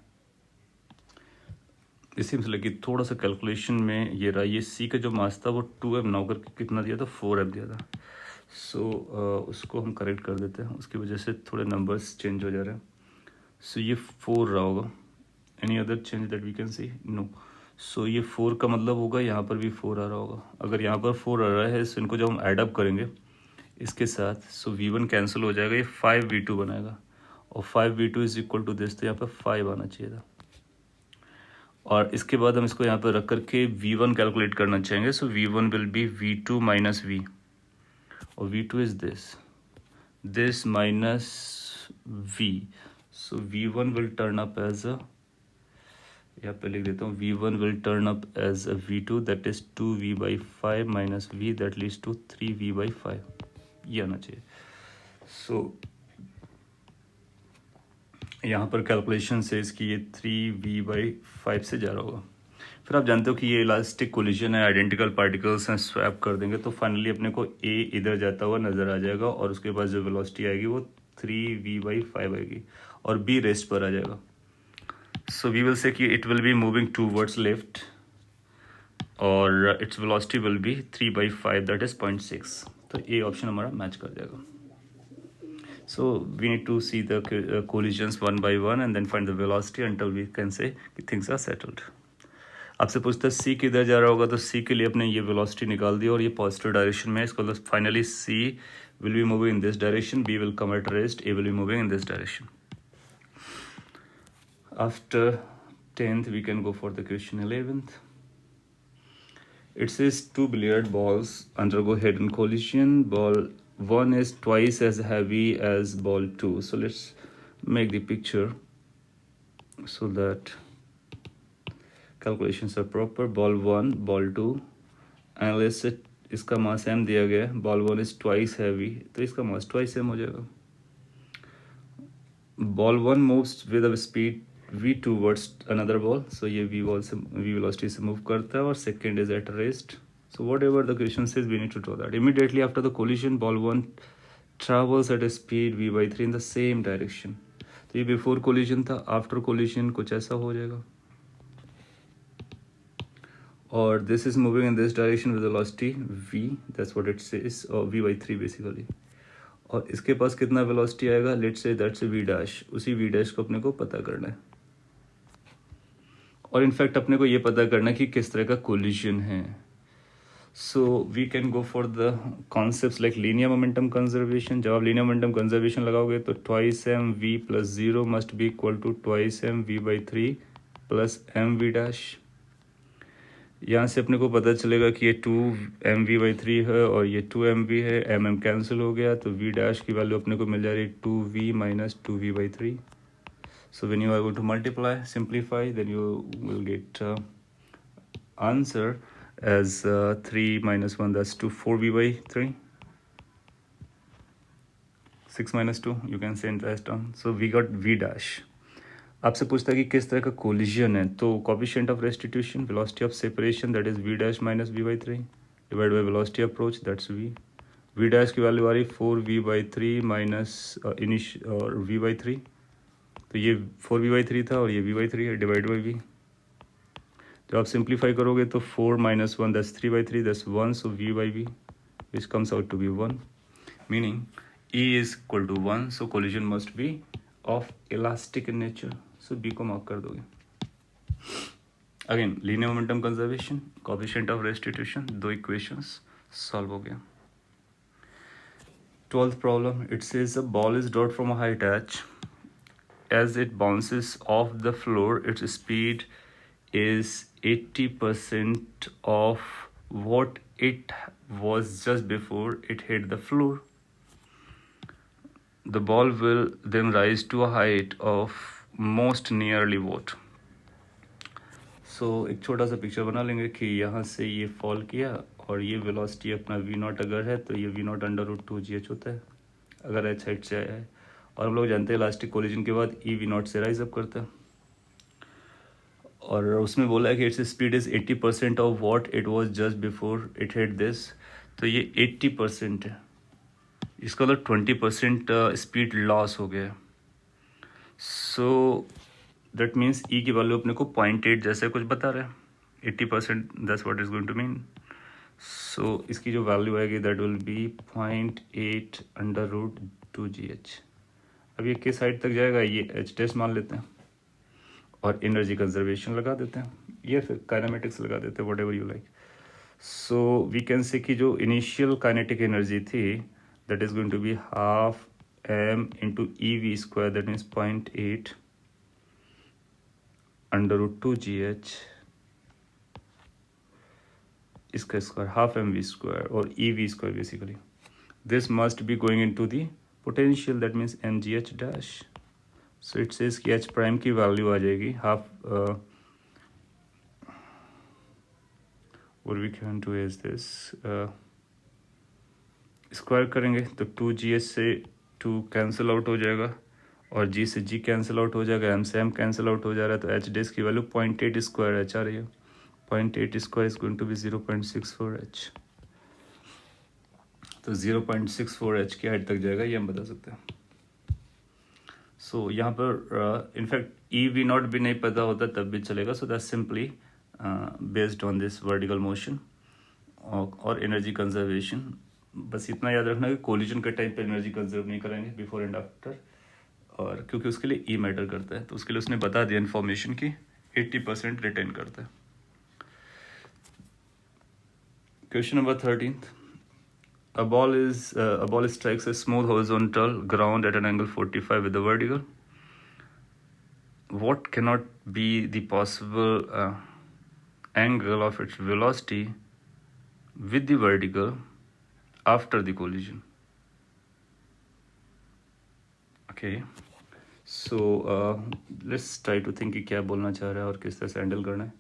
इसी में लगी थोड़ा सा कैलकुलेशन में ये रहा, ये सी का जो मास था वो 2m ना होकर कितना दिया था, 4m दिया था। सो उसको हम करेक्ट कर देते हैं, उसकी वजह से थोड़े नंबर्स चेंज हो जा रहे हैं। सो ये 4 रहा होगा। Any other change that we can see, no. So ये 4 का मतलब होगा यहाँ पर भी 4 आ रहा होगा। अगर यहाँ पर 4 आ रहा है सो इनको जब हम एडअप करेंगे इसके साथ, सो v1 कैंसिल हो जाएगा, ये 5v2 बनाएगा और 5v2 is equal to this, तो यहाँ पर 5 आना चाहिए था। और इसके बाद हम इसको यहाँ पर रख करके v1 कैलकुलेट करना चाहेंगे। So v1 will be v2 minus v और v2 is this minus v। So v1 will turn up as a, यहाँ पे लिख देता हूँ, v1 will turn up as a v2 that is 2v/5 minus v that leads to 3v/5, ये आना चाहिए। सो यहाँ पर कैलकुलेशन से इसकी ये 3v/5 से जा रहा होगा। फिर आप जानते हो कि ये इलास्टिक कोलिजन है, आइडेंटिकल पार्टिकल्स हैं, स्वैप कर देंगे तो फाइनली अपने को a इधर जाता हुआ नज़र आ जाएगा और उसके बाद जो वेलोसिटी आएगी वो 3v/5 आएगी और b रेस्ट पर आ जाएगा। सो वी विल से कि it will be moving towards left और its velocity will be 3/5 that is 0.6, तो ए ऑप्शन हमारा मैच कर जाएगा। So we need to see the collisions one by one and then find the velocity until we can say कि things are settled। आपसे पूछता है C किधर जा रहा होगा, तो C के लिए अपने ये वेलोसिटी निकाल दी और ये पॉजिटिव डायरेक्शन में है। इसको finally C will be moving in this direction, B will come at rest, A will be moving in this direction। After 10th we can go for the question 11th। It says two billiard balls undergo head-on collision. Ball 1 is twice as heavy as ball 2. So let's make the picture so that calculations are proper. Ball 1, ball 2, and let's say इसका मास m दिया गया है, ball 1 is twice heavy, तो इसका मास twice m हो जाएगा। Ball 1 moves with a speed v towards another ball, so ये v velocity से move करता है और second is at rest। So whatever the question says, we need to draw that. Immediately after the collision, ball 1 travels at a speed v/3 in the same direction. तो ये before collision था, after collision कुछ ऐसा हो जाएगा। और this is moving in this direction with velocity v, that's what it says, or v/3 basically। और इसके पास कितना वेलोसिटी आएगा, let's say that's v dash, उसी v dash को अपने को पता करना है। और इनफैक्ट अपने को ये पता करना है कि किस तरह का कोलिजन है। So we can go for the concepts like linear momentum conservation। जब आप linear momentum conservation लगाओगे तो twice mv plus 0 must be equal to twice mv/3 plus mv dash। यहाँ से अपने को पता चलेगा कि ये 2mv/3 है और ये 2mv है, mm कैंसिल हो गया तो v dash की वैल्यू अपने को मिल जा रही 2v minus 2v/3। So when you are going to multiply, simplify, then you will get answer as 3 minus 1, that's 2, 4v/3, 6 minus 2, you can say in this term। So we got v dash। आपसे पूछता है कि किस तरह का कोलिजन है, तो coefficient of restitution, velocity of separation that is v dash minus v/3 divide by velocity approach that's v, v dash की वैल्यू आ रही 4v/3 माइनस और v/3, तो ये 4v/3 था और ये v/3 है, डिवाइड बाई v। जब आप सिंप्लीफाई करोगे तो 4 - 1 that's 3/3 that's 1, so v/v which comes out to be 1, meaning E is equal to 1, so collision must be of elastic in nature, so B को मार्क कर दोगे। Again linear momentum conservation, coefficient of restitution, दो इक्वेशंस सॉल्व हो गया। 12th problem, it says a ball is dropped from a height h. As it bounces off the floor, its speed is 80% of what it was just before it hit the floor. The ball will then rise to a height of most nearly what? So एक छोटा सा पिक्चर बना लेंगे कि यहाँ से ये फॉल किया और ये वेलोसिटी अपना v0 अगर है तो ये v0 √2gh होता है अगर h हाइट से आया है, और हम लोग जानते हैं इलास्टिक कोलिजन के बाद e v0 से राइज अप करता है, और उसमें बोला है कि its speed is 80% of what it was just before it hit this, तो ये 80% है, इसका मतलब 20% स्पीड लॉस हो गया है। सो दैट मीन्स ई की वैल्यू अपने को 0.8 जैसे कुछ बता रहा है, 80% that's what is going to mean. So इसकी जो वैल्यू आएगी दैट विल बी 0.8 √2gh। अब ये किस साइड तक जाएगा, ये एच टेस्ट मान लेते हैं और एनर्जी कंजर्वेशन लगा देते हैं, या फिर काइनेमेटिक्स लगा देते हैं, whatever you like. So we can say कि जो इनिशियल काइनेटिक एनर्जी थी that is going to be half m into ev², that means 0.8 √2gh, इसका स्क्वायर हाफ mv² और ev² basically. This must be going into the potential, that means mgh dash. So it says कि h प्राइम की वैल्यू आ जाएगी half, what we can do is this, square करेंगे तो 2gh से 2 कैंसिल आउट हो जाएगा और g से g कैंसिल आउट हो जाएगा, m से m कैंसिल आउट हो जा रहा है, तो h डेस की वैल्यू 0.8 स्क्वायर h आ रही है। 0.8 square is going to be 0.64h, तो 0.64h की हाइट तक जाएगा, ये हम बता सकते हैं। सो यहाँ पर इनफैक्ट ई वी नॉट भी नहीं पता होता तब भी चलेगा, so that simply based on this vertical motion और एनर्जी कंजर्वेशन। बस इतना याद रखना कि कोलिजन के टाइम पे एनर्जी कंजर्व नहीं करेंगे बिफोर एंड आफ्टर, और क्योंकि उसके लिए ई मैटर करता है, तो उसके लिए उसने बता दिया इन्फॉर्मेशन की 80% रिटेन करता है। Question number 13th, a ball strikes a smooth horizontal ground at an angle 45 with the vertical. What cannot be the possible angle of its velocity with the vertical after the collision? Okay, so let's try to think कि क्या बोलना चाह रहा है और किस तरह से हैंडल करना है।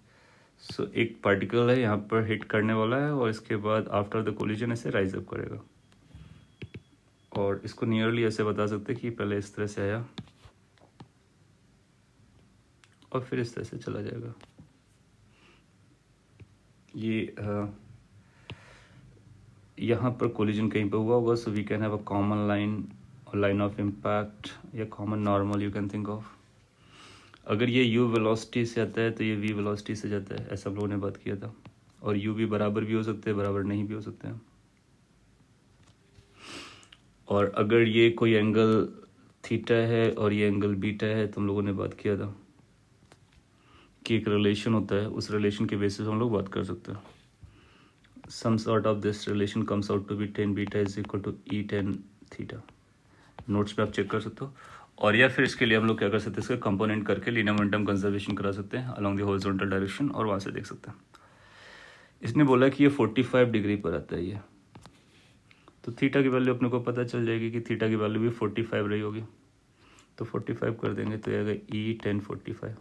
सो एक पार्टिकल है यहाँ पर हिट करने वाला है और इसके बाद आफ्टर द कोलिजन ऐसे राइज अप करेगा, और इसको नियरली ऐसे बता सकते हैं कि पहले इस तरह से आया और फिर इस तरह से चला जाएगा। ये यहाँ पर कोलिजन कहीं पे हुआ होगा, so we can have a common line of impact या common normal you can think of. अगर ये u वेलोसिटी से आता है तो ये v वेलोसिटी से जाता है, ऐसा हम लोगों ने बात किया था, और u भी बराबर भी हो सकते हैं, बराबर नहीं भी हो सकते हैं। और अगर ये कोई एंगल थीटा है और ये एंगल बीटा है तो हम लोगों ने बात किया था कि एक रिलेशन होता है, उस रिलेशन के बेसिस हम लोग बात कर सकते हैं। Some sort of this relation comes out to be tan beta is equal to e tan theta. Notes पे आप चेक कर सकते हो, और या फिर इसके लिए हम लोग क्या कर सकते हैं, इसका कंपोनेंट करके लीनियर मोमेंटम कंजर्वेशन करा सकते हैं अलोंग द हॉरिजॉन्टल डायरेक्शन, और वहाँ से देख सकते हैं। इसने बोला कि ये 45 डिग्री पर आता है ये, तो थीटा की वैल्यू अपने को पता चल जाएगी कि थीटा की वैल्यू भी 45 रही होगी, तो 45 कर देंगे तो आएगा e tan 45,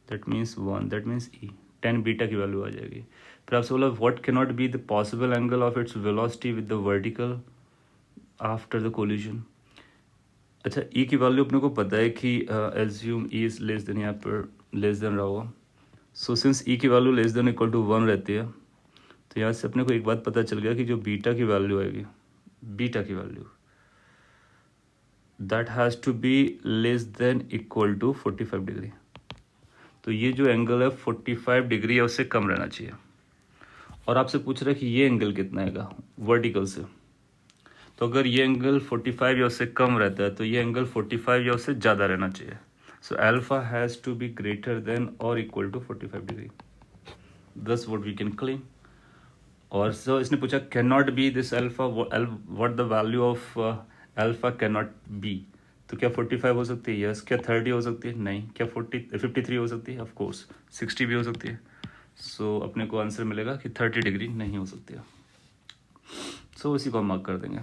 that means 1, that means e tan beta की वैल्यू आ जाएगी। फिर आपसे बोला what can not be the possible angle of its velocity with the vertical after the collision. अच्छा, ई की वैल्यू अपने को पता है कि assume E is less than, यहाँ पर लेस देन रहा होगा, सो सिंस ई की value less than equal to 1 रहती है तो यहाँ से अपने को एक बात पता चल गया कि जो बीटा की वैल्यू आएगी, बीटा की value that has to be less than equal to 45 degree. तो ये जो एंगल है 45 डिग्री है उससे कम रहना चाहिए। और आपसे पूछ रहा है कि ये एंगल कितना आएगा वर्टिकल से। तो अगर ये एंगल 45 या उससे कम रहता है तो ये एंगल 45 या उससे ज़्यादा रहना चाहिए। So alpha has to be greater than और equal to 45 degree. Thus what we can claim. और सो इसने पूछा can not be this alpha, what the value of alpha can not be. तो क्या 45 हो सकती है? यस। क्या 30 हो सकती है? नहीं। क्या 53 हो सकती है? ऑफ कोर्स 60 भी हो सकती है। सो अपने को आंसर मिलेगा कि 30 डिग्री नहीं हो सकती है। सो इसी को हम मार्क कर देंगे।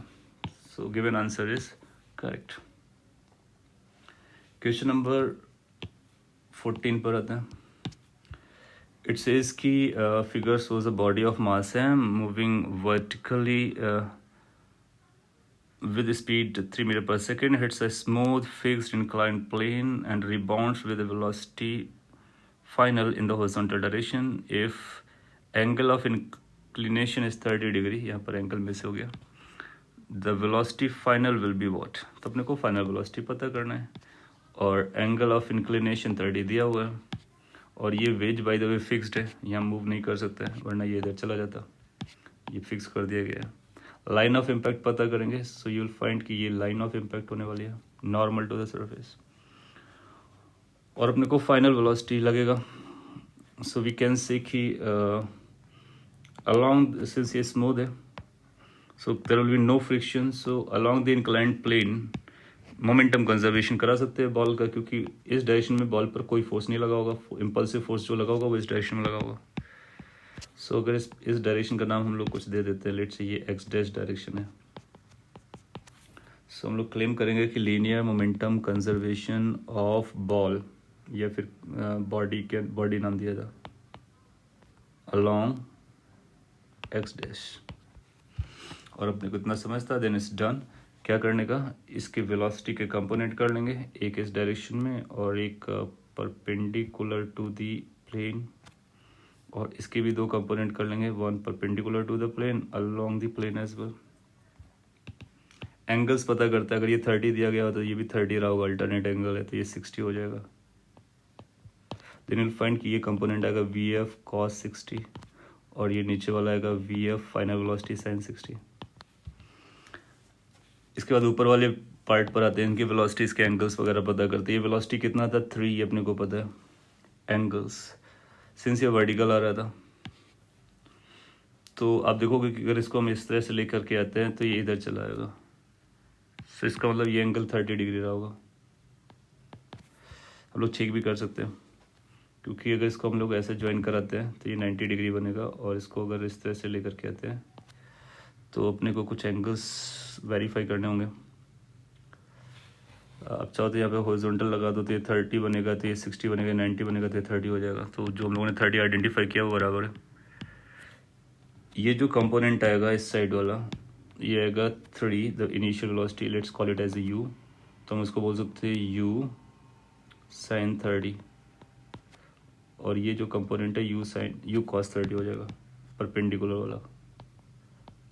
So given answer is correct. Question number 14 पर आते हैं। इट सेज कि figure shows a body of मास है moving vertically with speed 3 meter per second, hits a smooth fixed inclined plane and rebounds with a velocity final in the horizontal direction if angle of inclination is 30 degree। यहाँ पर एंगल मिस हो गया। the velocity final will be what। तो अपने को फाइनल वेलोसिटी पता करना है और एंगल ऑफ इंक्लिनेशन 30 दिया हुआ है और ये veg by the way fixed है, यहाँ मूव नहीं कर सकता है वरना ये इधर चला जाता। ये फिक्स कर दिया गया है। लाइन ऑफ इम्पैक्ट पता करेंगे। सो यू विल फाइंड कि ये लाइन ऑफ इम्पैक्ट होने वाली है नॉर्मल टू द सरफेस और अपने को फाइनल वेलोसिटी लगेगा। सो वी कैन से कि अलोंग सिंस ये स्मूथ है so there will be no friction. So along the inclined plane momentum conservation करा सकते हैं बॉल का, क्योंकि इस डायरेक्शन में बॉल पर कोई फोर्स नहीं लगा होगा। इम्पल्सिव फोर्स जो लगा होगा वो इस डायरेक्शन में लगा होगा। सो अगर इस डायरेक्शन का नाम हम लोग कुछ दे देते हैं, लेट्स से ये एक्स डैश डायरेक्शन है। सो हम लोग क्लेम करेंगे कि linear momentum conservation of ball या फिर बॉडी नाम दिया था अलोंग एक्स डैश। और अपने को इतना समझता देन इट्स डन। क्या करने का, इसके वेलोसिटी के कंपोनेंट कर लेंगे, एक इस डायरेक्शन में और एक परपेंडिकुलर टू दी प्लेन, और इसके भी दो कंपोनेंट कर लेंगे, one perpendicular to the plane along the plane as well. Angles पता करता है, अगर ये 30 दिया गया हो तो ये भी 30 रहा होगा, अल्टरनेट एंगल है तो ये 60 हो जाएगा। देन विल फाइंड कि ये कंपोनेंट आएगा वी एफ कॉस 60 और ये नीचे वाला आएगा v f final velocity sine 60। इसके बाद ऊपर वाले पार्ट पर आते हैं, इनकी वेलोसिटी के एंगल्स वगैरह पता करते हैं। ये वेलोसिटी कितना था 3, अपने को पता है। एंगल्स सिंस ये वर्टिकल आ रहा था तो आप देखोगे कि अगर इसको हम इस तरह से लेकर के आते हैं तो ये इधर चला आएगा। तो इसका मतलब ये एंगल 30 डिग्री रहा होगा। हम लोग चेक भी कर सकते हैं, क्योंकि अगर इसको हम लोग ऐसे ज्वाइन कराते हैं तो ये 90 डिग्री बनेगा, और इसको अगर इस तरह से लेकर के आते हैं तो अपने को कुछ एंगल्स वेरीफाई करने होंगे। आप चाहो तो यहाँ पे हॉरिजॉन्टल लगा दो तो ये 30 बनेगा, तो ये 60 बनेगा, 90 बनेगा तो ये 30 हो जाएगा। तो जो हम लोगों ने 30 आइडेंटिफाई किया वो बराबर है। ये जो कंपोनेंट आएगा इस साइड वाला ये आएगा 3, the initial velocity, let's call it as a u. तो हम इसको बोल सकते हैं यू साइन 30, और ये जो कंपोनेंट है यू कॉस 30 हो जाएगा, परपेंडिकुलर वाला।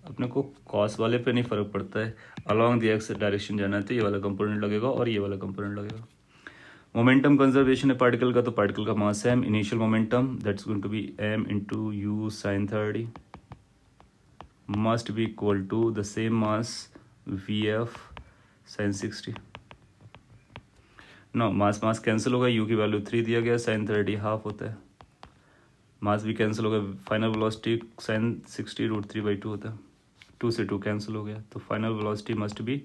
अपने को कॉस वाले पे नहीं फर्क पड़ता है, अलोंग द एक्स डायरेक्शन जाना है तो ये वाला कंपोनेंट लगेगा और ये वाला कंपोनेंट लगेगा। मोमेंटम कंजर्वेशन है पार्टिकल का, तो पार्टिकल का मास है initial momentum that's going to be m into u sine 30 must be equal to the same mass v f sine 60। No mass cancel होगा, यू की वैल्यू 3 दिया गया, साइन 30 हाफ होता है, मास भी कैंसिल होगा, फाइनल वेलोसिटी साइन 60 √3/2 होता है, 2 से 2 कैंसिल हो गया, तो final velocity must be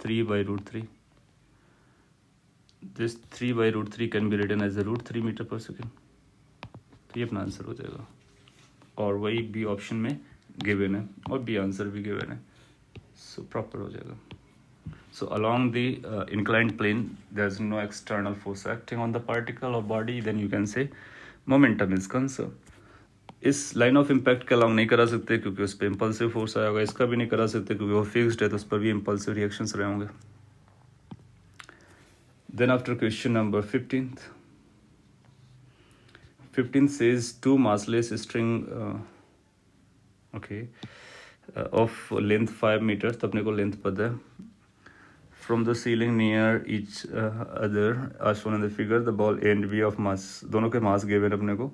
3/√3। This 3/√3 can be written as √3 metre पर सेकेंड। तो ये अपना आंसर हो जाएगा, और वही बी ऑप्शन में गिवन है और बी आंसर भी गिवन है, सो प्रॉपर हो जाएगा। So along the inclined plane, there's no external force acting on the particle or body, then you can say momentum is conserved. इस लाइन ऑफ इम्पैक्ट के अलाउ नहीं करा सकते क्योंकि उस पर इम्पल्सिव फोर्स आया होगा, इसका भी नहीं करा सकते क्योंकि वो फिक्स्ड है तो उस पर भी इम्पल्सिव रिएक्शंस रहे होंगे। Then after question number 15 says two massless string okay, of length 5 metre, तो अपने को लेंथ पता है. From the ceiling near each other are shown in the figure the ball and B of mass, दोनों के मास गिवन अपने को,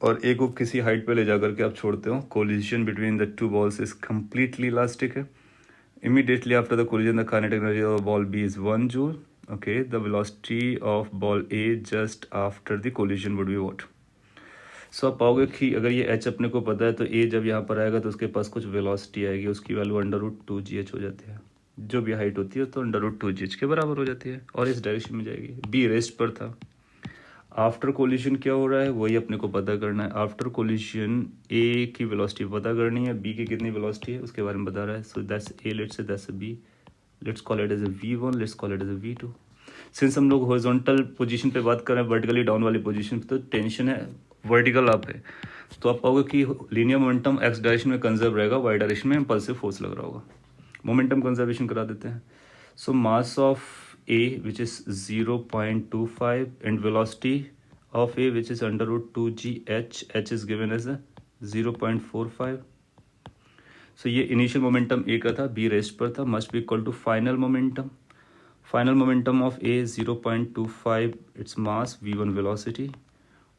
और एक को किसी हाइट पे ले जाकर के आप छोड़ते हो. Collision between the two balls is completely elastic है. Immediately after the collision, the kinetic energy of ball B is 1 joule. Okay, the velocity of ball A just after the collision would be what? So आप पाओगे कि अगर ये h अपने को पता है तो A जब यहाँ पर आएगा तो उसके पास कुछ वेलोसिटी आएगी, उसकी वैल्यू √2gh हो जाती है. जो भी हाइट होती है तो √2gh के बराबर हो जाती है और इस डायरेक्शन में जाएगी. B रेस्ट पर था. आफ्टर कोलिशन क्या हो रहा है वही अपने को पता करना है. आफ्टर कोलिशन ए की वेलोसिटी पता करनी है, बी की कितनी वेलोसिटी है उसके बारे में बता रहा है. So that's A, let's say that's B, let's call it as a v1, let's call it as a v2. Since हम लोग हॉरिजॉन्टल पोजीशन पे बात कर रहे हैं, वर्टिकली डाउन वाली पोजीशन पे, तो टेंशन है वर्टिकल अप है, तो आप पाओगे कि लीनियर मोमेंटम एक्स डायरेक्शन में कंजर्व रहेगा, वाई डायरेक्शन में इम्पल्सिव फोर्स लग रहा होगा. मोमेंटम कंजर्वेशन करा देते हैं. So mass of A which is 0.25 and velocity of A which is √2gh, h is given as a 0.45. So ये इनिशियल मोमेंटम A का था, B रेस्ट पर था, must be equal to final momentum. Final momentum of A 0.25 its mass v1 velocity,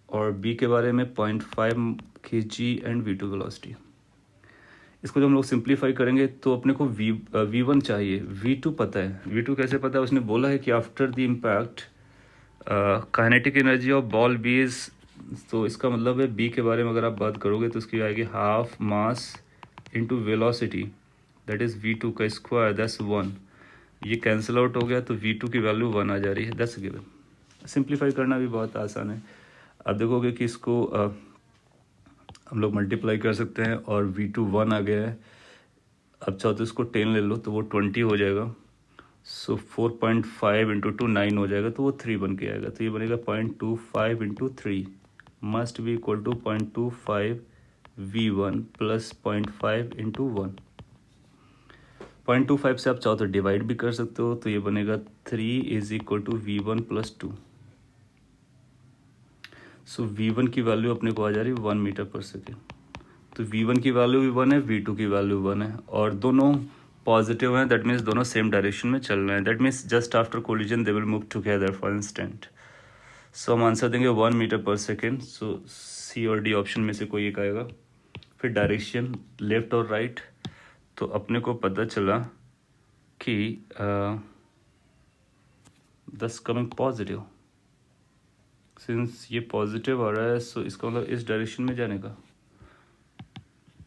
और B के बारे में 0.5 kg एंड v2 वेलोसिटी. इसको जब हम लोग सिंप्लीफाई करेंगे तो अपने को v1 चाहिए, v2 पता है. v2 कैसे पता है? उसने बोला है कि after the impact kinetic energy of ball B is, तो इसका मतलब है b के बारे में अगर आप बात करोगे तो उसकी आएगी half mass into velocity, that is v2 का स्क्वायर, दैट्स 1. ये कैंसिल आउट हो गया तो v2 की वैल्यू 1 आ जा रही है, दैट्स गिवन. सिंप्लीफाई करना भी बहुत आसान है. आप देखोगे कि इसको हम लोग मल्टीप्लाई कर सकते हैं और v2 1 आ गया है. अब चाहो तो इसको 10 ले लो तो वो 20 हो जाएगा. सो 4.5 इंटू 2 9 हो जाएगा, तो वो 3 बन के आएगा. तो ये बनेगा 0.25 into 3 must be equal to 0.25 v1 plus 0.5 into 1. 0.25 से आप चाहो तो डिवाइड भी कर सकते हो, तो ये बनेगा 3 is equal to v1 plus 2. So v1 की वैल्यू अपने को आ जा रही है 1 मीटर पर सेकेंड. तो v1 की वैल्यू भी 1 है, v2 की वैल्यू 1 है, और दोनों पॉजिटिव हैं. दैट मीन्स दोनों सेम डायरेक्शन में चल रहे हैं. That means just after collision they will move together for instant. So हम आंसर देंगे 1 मीटर पर सेकेंड. सो सी और डी ऑप्शन में से कोई एक आएगा. फिर डायरेक्शन लेफ्ट और राइट, तो अपने को पता चला कि दस कमिंग पॉजिटिव, सिंस ये पॉजिटिव आ रहा है सो इसका मतलब इस डायरेक्शन में जाने का,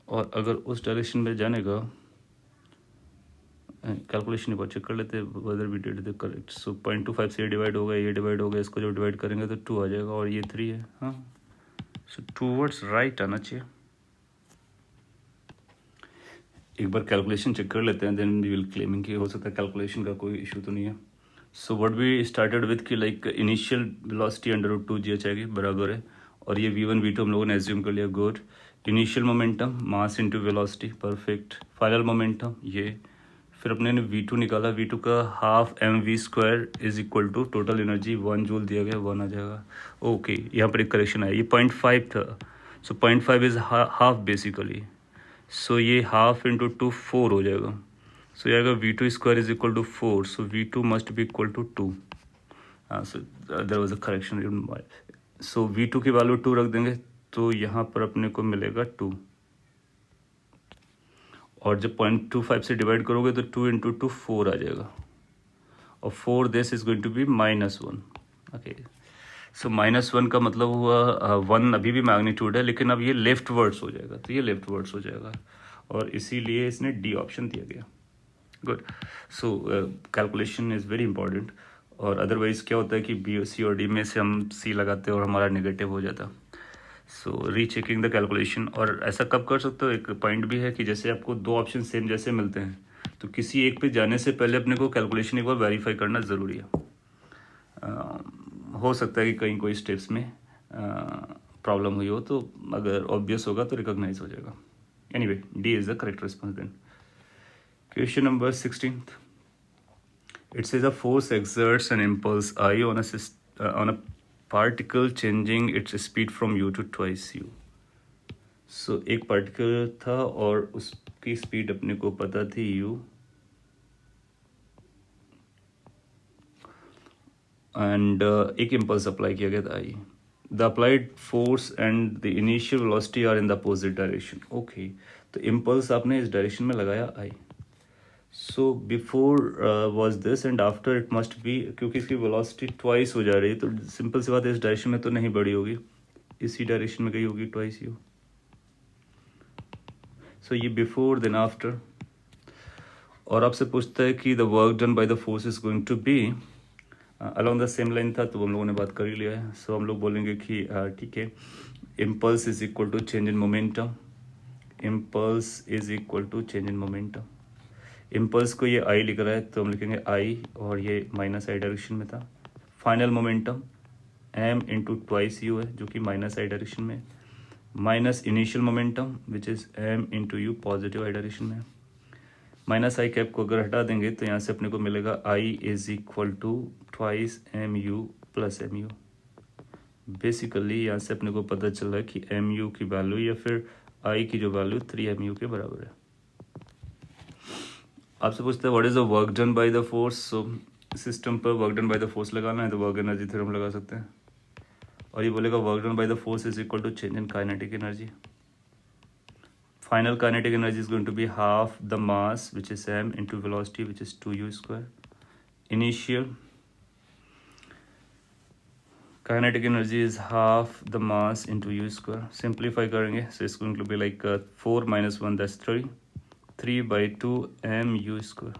और अगर उस डायरेक्शन में जाने का कैलकुलेशन एक बार चेक कर लेते हैं whether we did the correct. So 0.25 से ये डिवाइड होगा, ये डिवाइड होगा, इसको जब डिवाइड करेंगे तो 2 आ जाएगा, और ये 3 है. हाँ, सो टूवर्ड्स राइट आना चाहिए. एक बार कैलकुलेशन चेक कर लेते हैं, देन वी विल क्लेमिंग कि हो सकता है कैलकुलेशन का कोई इशू तो नहीं है. So what we started with कि लाइक इनिशियल वेलोसिटी √2gh आएगी, बराबर है, और ये v1 v2 हम लोगों ने एज्यूम कर लिया, good. Initial momentum mass into velocity, perfect. Final momentum ये, फिर अपने ने v2 निकाला, v2 का half mv² is equal to total energy 1 joule दिया गया, 1 आ जाएगा. ओके, यहाँ पर एक करेक्शन आया, ये 0.5 था, सो 0.5 इज हाफ बेसिकली. सो ये हाफ इंटू 2 4 हो जाएगा. सो ये आएगा v2² is equal to 4. So v2 must be equal to 2. So there was a correction. So v2 की वैल्यू 2 रख देंगे तो यहाँ पर अपने को मिलेगा 2, और जब 0.25 से डिवाइड करोगे तो 2 इंटू 2 4 आ जाएगा, और 4 this is going to be -1. Okay, so -1 का मतलब हुआ 1 अभी भी मैग्नीट्यूड है, लेकिन अब ये लेफ्ट वर्ड्स हो जाएगा, तो ये लेफ्ट वर्ड्स हो जाएगा, और इसीलिए इसने डी ऑप्शन दिया गया. Good. So calculation is very important, और अदरवाइज़ क्या होता है कि बी सी और डी में से हम सी लगाते हैं और हमारा नेगेटिव हो जाता. सो रीचेकिंग द कैलकुलेशन, और ऐसा कब कर सकते हो, एक पॉइंट भी है कि जैसे आपको दो ऑप्शन सेम जैसे मिलते हैं तो किसी एक पे जाने से पहले अपने को कैलकुलेशन एक बार वेरीफाई करना ज़रूरी है. हो सकता है कि कहीं कोई स्टेप्स में प्रॉब्लम हुई हो, तो अगर ऑब्वियस होगा तो रिकॉग्नाइज हो जाएगा. Anyway, D is the correct response. Then question number 16th. It says a force exerts an impulse I on a particle changing its speed from u to twice u. सो एक पार्टिकल था और उसकी स्पीड अपने को पता थी u, एंड एक इम्पल्स अप्लाई किया गया था i. The applied force and the initial velocity are in the opposite direction. Okay, तो इम्पल्स आपने इस डायरेक्शन में लगाया i. So before was this and after it must be, क्योंकि इसकी वेलोसिटी ट्वाइस हो जा रही है तो सिंपल सी बात है, इस डायरेक्शन में तो नहीं बढ़ी होगी, इसी डायरेक्शन में गई होगी ट्वाइस यू. सो ये बिफोर देन आफ्टर. और आपसे पूछता है कि the work done by the force is going to be along the same line था, तो हम लोगों ने बात कर ही लिया है. सो हम लोग बोलेंगे कि ठीक है, impulse is equal to change in momentum. Impulse is equal to change in momentum. Impulse को ये आई लिख रहा है तो हम लिखेंगे आई, और ये माइनस आई डायरेक्शन में था. Final momentum m into twice u है, जो कि माइनस आई डायरेक्शन में, minus initial momentum which is m into u positive i direction में. माइनस आई कैप को अगर हटा देंगे तो यहाँ से अपने को मिलेगा I is equal to twice M U plus M U. Basically यहाँ से अपने को पता चल रहा है कि एम यू की वैल्यू या फिर आई की जो वैल्यू 3mu के बराबर है. आपसे पूछते हैं what is the work done by the force. So system पर work done by the force लगाना है तो वर्क एनर्जी थ्योरम लगा सकते हैं, और ये बोलेगा work done by the force is equal to change in kinetic energy. Final kinetic energy is going to be half the mass which is m into velocity which is 2u square. Initial kinetic energy is half the mass into u square. Simplify करेंगे so it's going to be like 4 minus 1 that's 3/2 mu square.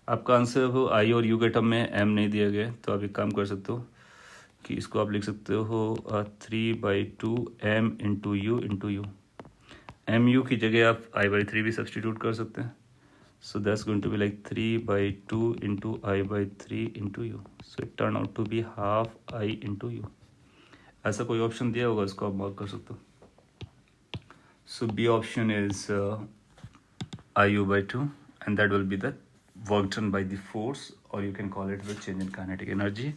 आपका आंसर हो आई और यू के टर्म में, एम नहीं दिया गया, तो आप एक काम कर सकते हो कि इसको आप लिख सकते हो 3/2 m into u. M u की जगह आप I/3 भी सब्सटीट्यूट कर सकते हैं. So that's going to be like 3/2 into I/3 into u. So it turn out to be half I into u. ऐसा कोई ऑप्शन दिया होगा, इसको आप मार्क कर सकते हो. So B option is IU/2, and that will be the work done by the force, or you can call it the change in kinetic energy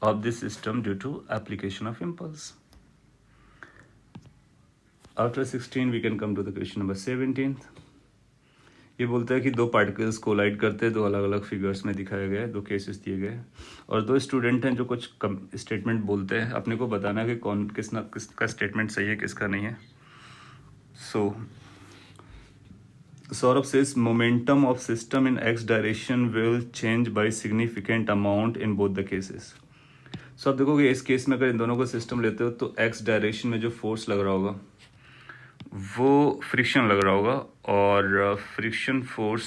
of this system due to application of impulse. After 16 we can come to the question number 17. ये बोलता है कि दो पार्टिकल्स कोलाइड करते हैं, दो अलग अलग फिगर्स में दिखाए गए, दो केसेस दिए गए, और दो स्टूडेंट हैं जो कुछ स्टेटमेंट बोलते हैं. अपने को बताना है कि कौन किसका स्टेटमेंट सही है, किसका नहीं है. सो Saurabh says momentum of system in x direction will change by significant amount in both the cases. So आप देखोगे इस केस में अगर इन दोनों को सिस्टम लेते हो तो x डायरेक्शन में जो फोर्स लग रहा होगा वो फ्रिक्शन लग रहा होगा, और फ्रिक्शन फोर्स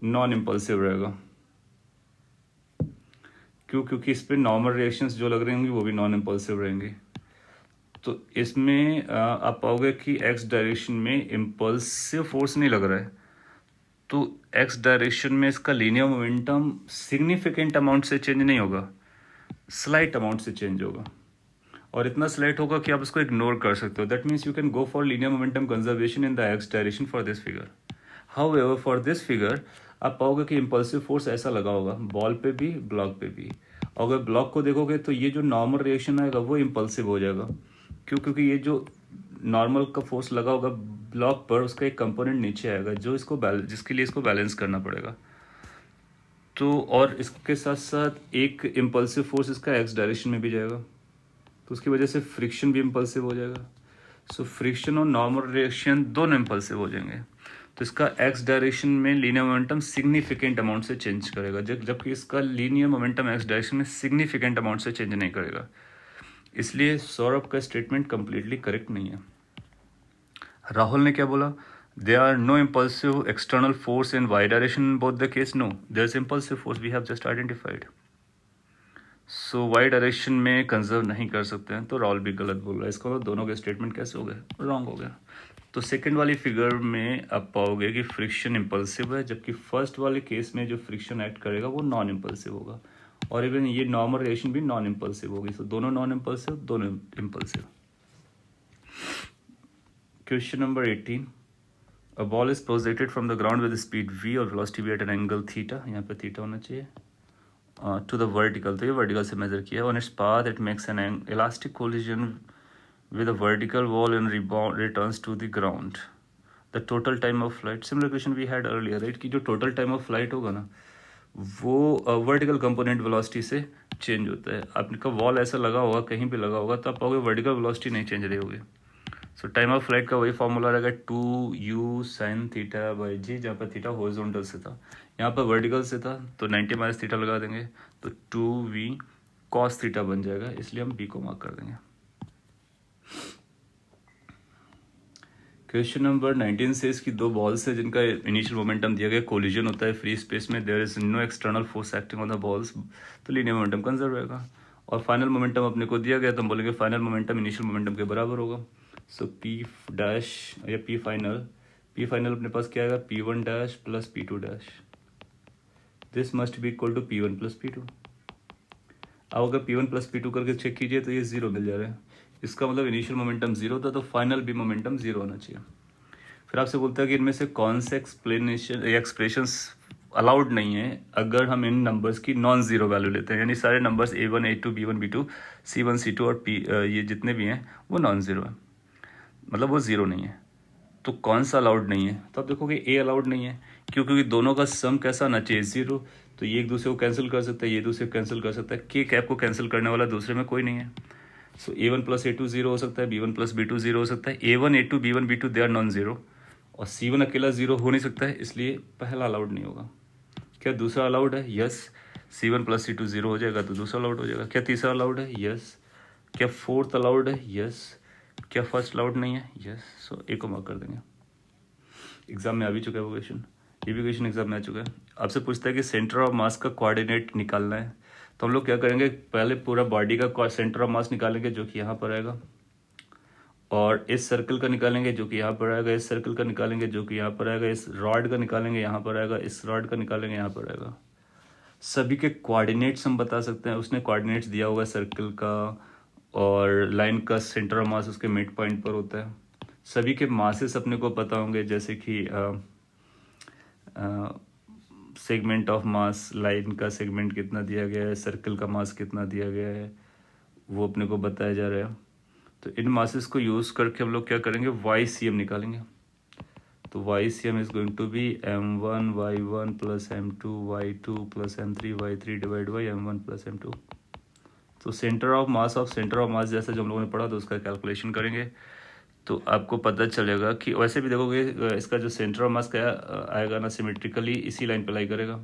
नॉन इम्पल्सिव रहेगा. क्योंकि इस पर नॉर्मल रिएक्शंस जो लग रही होंगी वो भी नॉन इम्पल्सिव रहेंगी. तो इसमें आप पाओगे कि x डायरेक्शन में इम्पल्सिव फोर्स नहीं लग रहा है, तो x डायरेक्शन में इसका लीनियर मोमेंटम सिग्निफिकेंट अमाउंट से चेंज नहीं होगा, स्लाइट अमाउंट से चेंज होगा, और इतना स्लाइट होगा कि आप इसको इग्नोर कर सकते हो. That means you can go for linear momentum conservation in the x direction for this figure. However for this figure आप पाओगे कि इम्पल्सिव फोर्स ऐसा लगा होगा बॉल पे भी, ब्लॉक पे भी. अगर ब्लॉक को देखोगे तो ये जो नॉर्मल रिएक्शन आएगा वो इम्पल्सिव हो जाएगा. क्योंकि ये जो नॉर्मल का फोर्स लगा होगा ब्लॉक पर, उसका एक कंपोनेंट नीचे आएगा जो जिसके लिए इसको बैलेंस करना पड़ेगा. तो और इसके साथ साथ एक इम्पल्सिव फोर्स इसका एक्स डायरेक्शन में भी जाएगा, तो उसकी वजह से फ्रिक्शन भी इम्पल्सिव हो जाएगा. सो फ्रिक्शन और नॉर्मल रिएक्शन दोनों इम्पल्सिव हो जाएंगे. तो इसका एक्स डायरेक्शन में लीनियर मोमेंटम सिग्निफिकेंट अमाउंट से चेंज करेगा, जबकि इसका लीनियर मोमेंटम एक्स डायरेक्शन में सिग्निफिकेंट अमाउंट से चेंज नहीं करेगा. इसलिए सौरभ का स्टेटमेंट कंप्लीटली करेक्ट नहीं है. राहुल ने क्या बोला, there are no impulsive external force in y direction in both the case. No, there is impulsive force, we have just identified. So y direction में कंजर्व नहीं कर सकते हैं, तो राहुल भी गलत बोल रहा है. इसका दोनों के स्टेटमेंट कैसे हो गए, रॉन्ग हो गया. तो सेकेंड वाली फिगर में आप पाओगे कि फ्रिक्शन इम्पल्सिव है, जबकि फर्स्ट वाले केस में जो फ्रिक्शन एक्ट करेगा वो नॉन इम्पल्सिव होगा, और इवन ये नॉर्मल रिएक्शन भी नॉन इम्पल्सिव होगी. सो दोनों नॉन इम्पल्सिव, दोनों impulsive. Question number 18. A ball is projected from the ground with speed v और velocity v at an angle theta, यहाँ पे थीटा होना चाहिए, टू द वर्टिकल. तो ये वर्टिकल से मेजर किया. On its path it makes an elastic collision with a vertical wall and rebound returns to the ground. The total time of flight, similar question we had earlier, right? कि जो total time of flight होगा ना वो वर्टिकल कंपोनेंट वेलोसिटी से चेंज होता है. आपका वॉल ऐसा लगा होगा, कहीं भी लगा होगा, तो आप पाओगे वर्टिकल वेलोसिटी नहीं चेंज रही होगी. सो टाइम ऑफ फ्लाइट का वही फॉर्मूला रहेगा 2u sin थीटा बाई जी, जहाँ पर थीटा हॉरिजॉन्टल से था, यहाँ पर वर्टिकल से था, तो 90 माइनस थीटा लगा देंगे तो 2v cos थीटा बन जाएगा, इसलिए हम b को मार्क कर देंगे. क्वेश्चन नंबर 19 से इसकी दो बॉल्स है जिनका इनिशियल मोमेंटम दिया गया, कोलिजन होता है फ्री स्पेस में, there is no external force acting on the balls, तो लीनियर मोमेंटम कंजर्व रहेगा. और फाइनल मोमेंटम अपने को दिया गया तो हम बोलेंगे फाइनल मोमेंटम इनिशियल मोमेंटम के बराबर होगा. सो पी डैश या पी फाइनल अपने पास क्या आएगा, P1 dash plus P2 dash. This must be equal to P1 plus P2. अब अगर P1 प्लस P2 करके चेक कीजिए तो ये जीरो मिल जा रहा है. इसका मतलब इनिशियल मोमेंटम जीरो था, तो फाइनल भी मोमेंटम जीरो होना चाहिए. फिर आपसे बोलता है कि इनमें से कौन से एक्सप्लेनेशन एक्सप्रेशंस अलाउड नहीं है अगर हम इन नंबर्स की नॉन जीरो वैल्यू लेते हैं, यानी सारे numbers A1 A2 B1 B2 C1 C2 और ये जितने भी हैं वो नॉन जीरो है, मतलब वो जीरो नहीं है. तो कौन सा अलाउड नहीं है, तो आप देखोगे A अलाउड नहीं है, क्योंकि दोनों का सम कैसा आना चाहिए, जीरो. तो ये एक दूसरे को कैंसिल कर सकता है, ये दूसरे को कैंसिल कर सकता है, के कैप को कैंसिल करने वाला दूसरे में कोई नहीं है. सो A1 प्लस A2 जीरो हो सकता है, B1 प्लस B2 जीरो हो सकता है, A1 A2 B1 B2 they are non zero, और C1 अकेला जीरो हो नहीं सकता है, इसलिए पहला अलाउड नहीं होगा. क्या दूसरा अलाउड है, yes. C1 plus C2 zero हो जाएगा तो दूसरा अलाउड हो जाएगा. क्या तीसरा अलाउड है, यस. क्या फोर्थ अलाउड है, यस. क्या फर्स्ट अलाउड नहीं है, यस. सो ए को मार्क कर देंगे. एग्जाम में आ भी चुका है वो क्वेश्चन, ये भी क्वेश्चन एग्जाम में आ चुका है. आपसे पूछता है कि सेंटर ऑफ मास का कोऑर्डिनेट निकालना है, तो हम लोग क्या करेंगे, पहले पूरा बॉडी का सेंटर ऑफ मास निकालेंगे जो कि यहाँ पर आएगा, और इस सर्कल का निकालेंगे जो कि यहाँ पर आएगा, इस सर्कल का निकालेंगे जो कि यहाँ पर आएगा, इस रॉड का निकालेंगे यहाँ पर आएगा, इस रॉड का निकालेंगे यहाँ पर आएगा. सभी के कोऑर्डिनेट्स हम बता सकते हैं, उसने कोऑर्डिनेट्स दिया होगा सर्कल का, और लाइन का सेंटर ऑफ मास उसके मिड पॉइंट पर होता है. सभी के मासेस अपने को पता होंगे, जैसे कि सेगमेंट ऑफ मास, लाइन का सेगमेंट कितना दिया गया है, सर्कल का मास कितना दिया गया है, वो अपने को बताया जा रहा है. तो इन मासेस को यूज़ करके हम लोग क्या करेंगे, YCM निकालेंगे. तो YCM is going to be M1 Y1 plus M2 Y2 plus M3 Y3 divide by M1 plus M2. तो सेंटर ऑफ मास जैसा जो हम लोगों ने पढ़ा, तो उसका कैलकुलेशन करेंगे तो आपको पता चलेगा कि वैसे भी देखोगे इसका जो सेंटर ऑफ मास का आएगा ना, सिमेट्रिकली इसी लाइन पर लाई करेगा.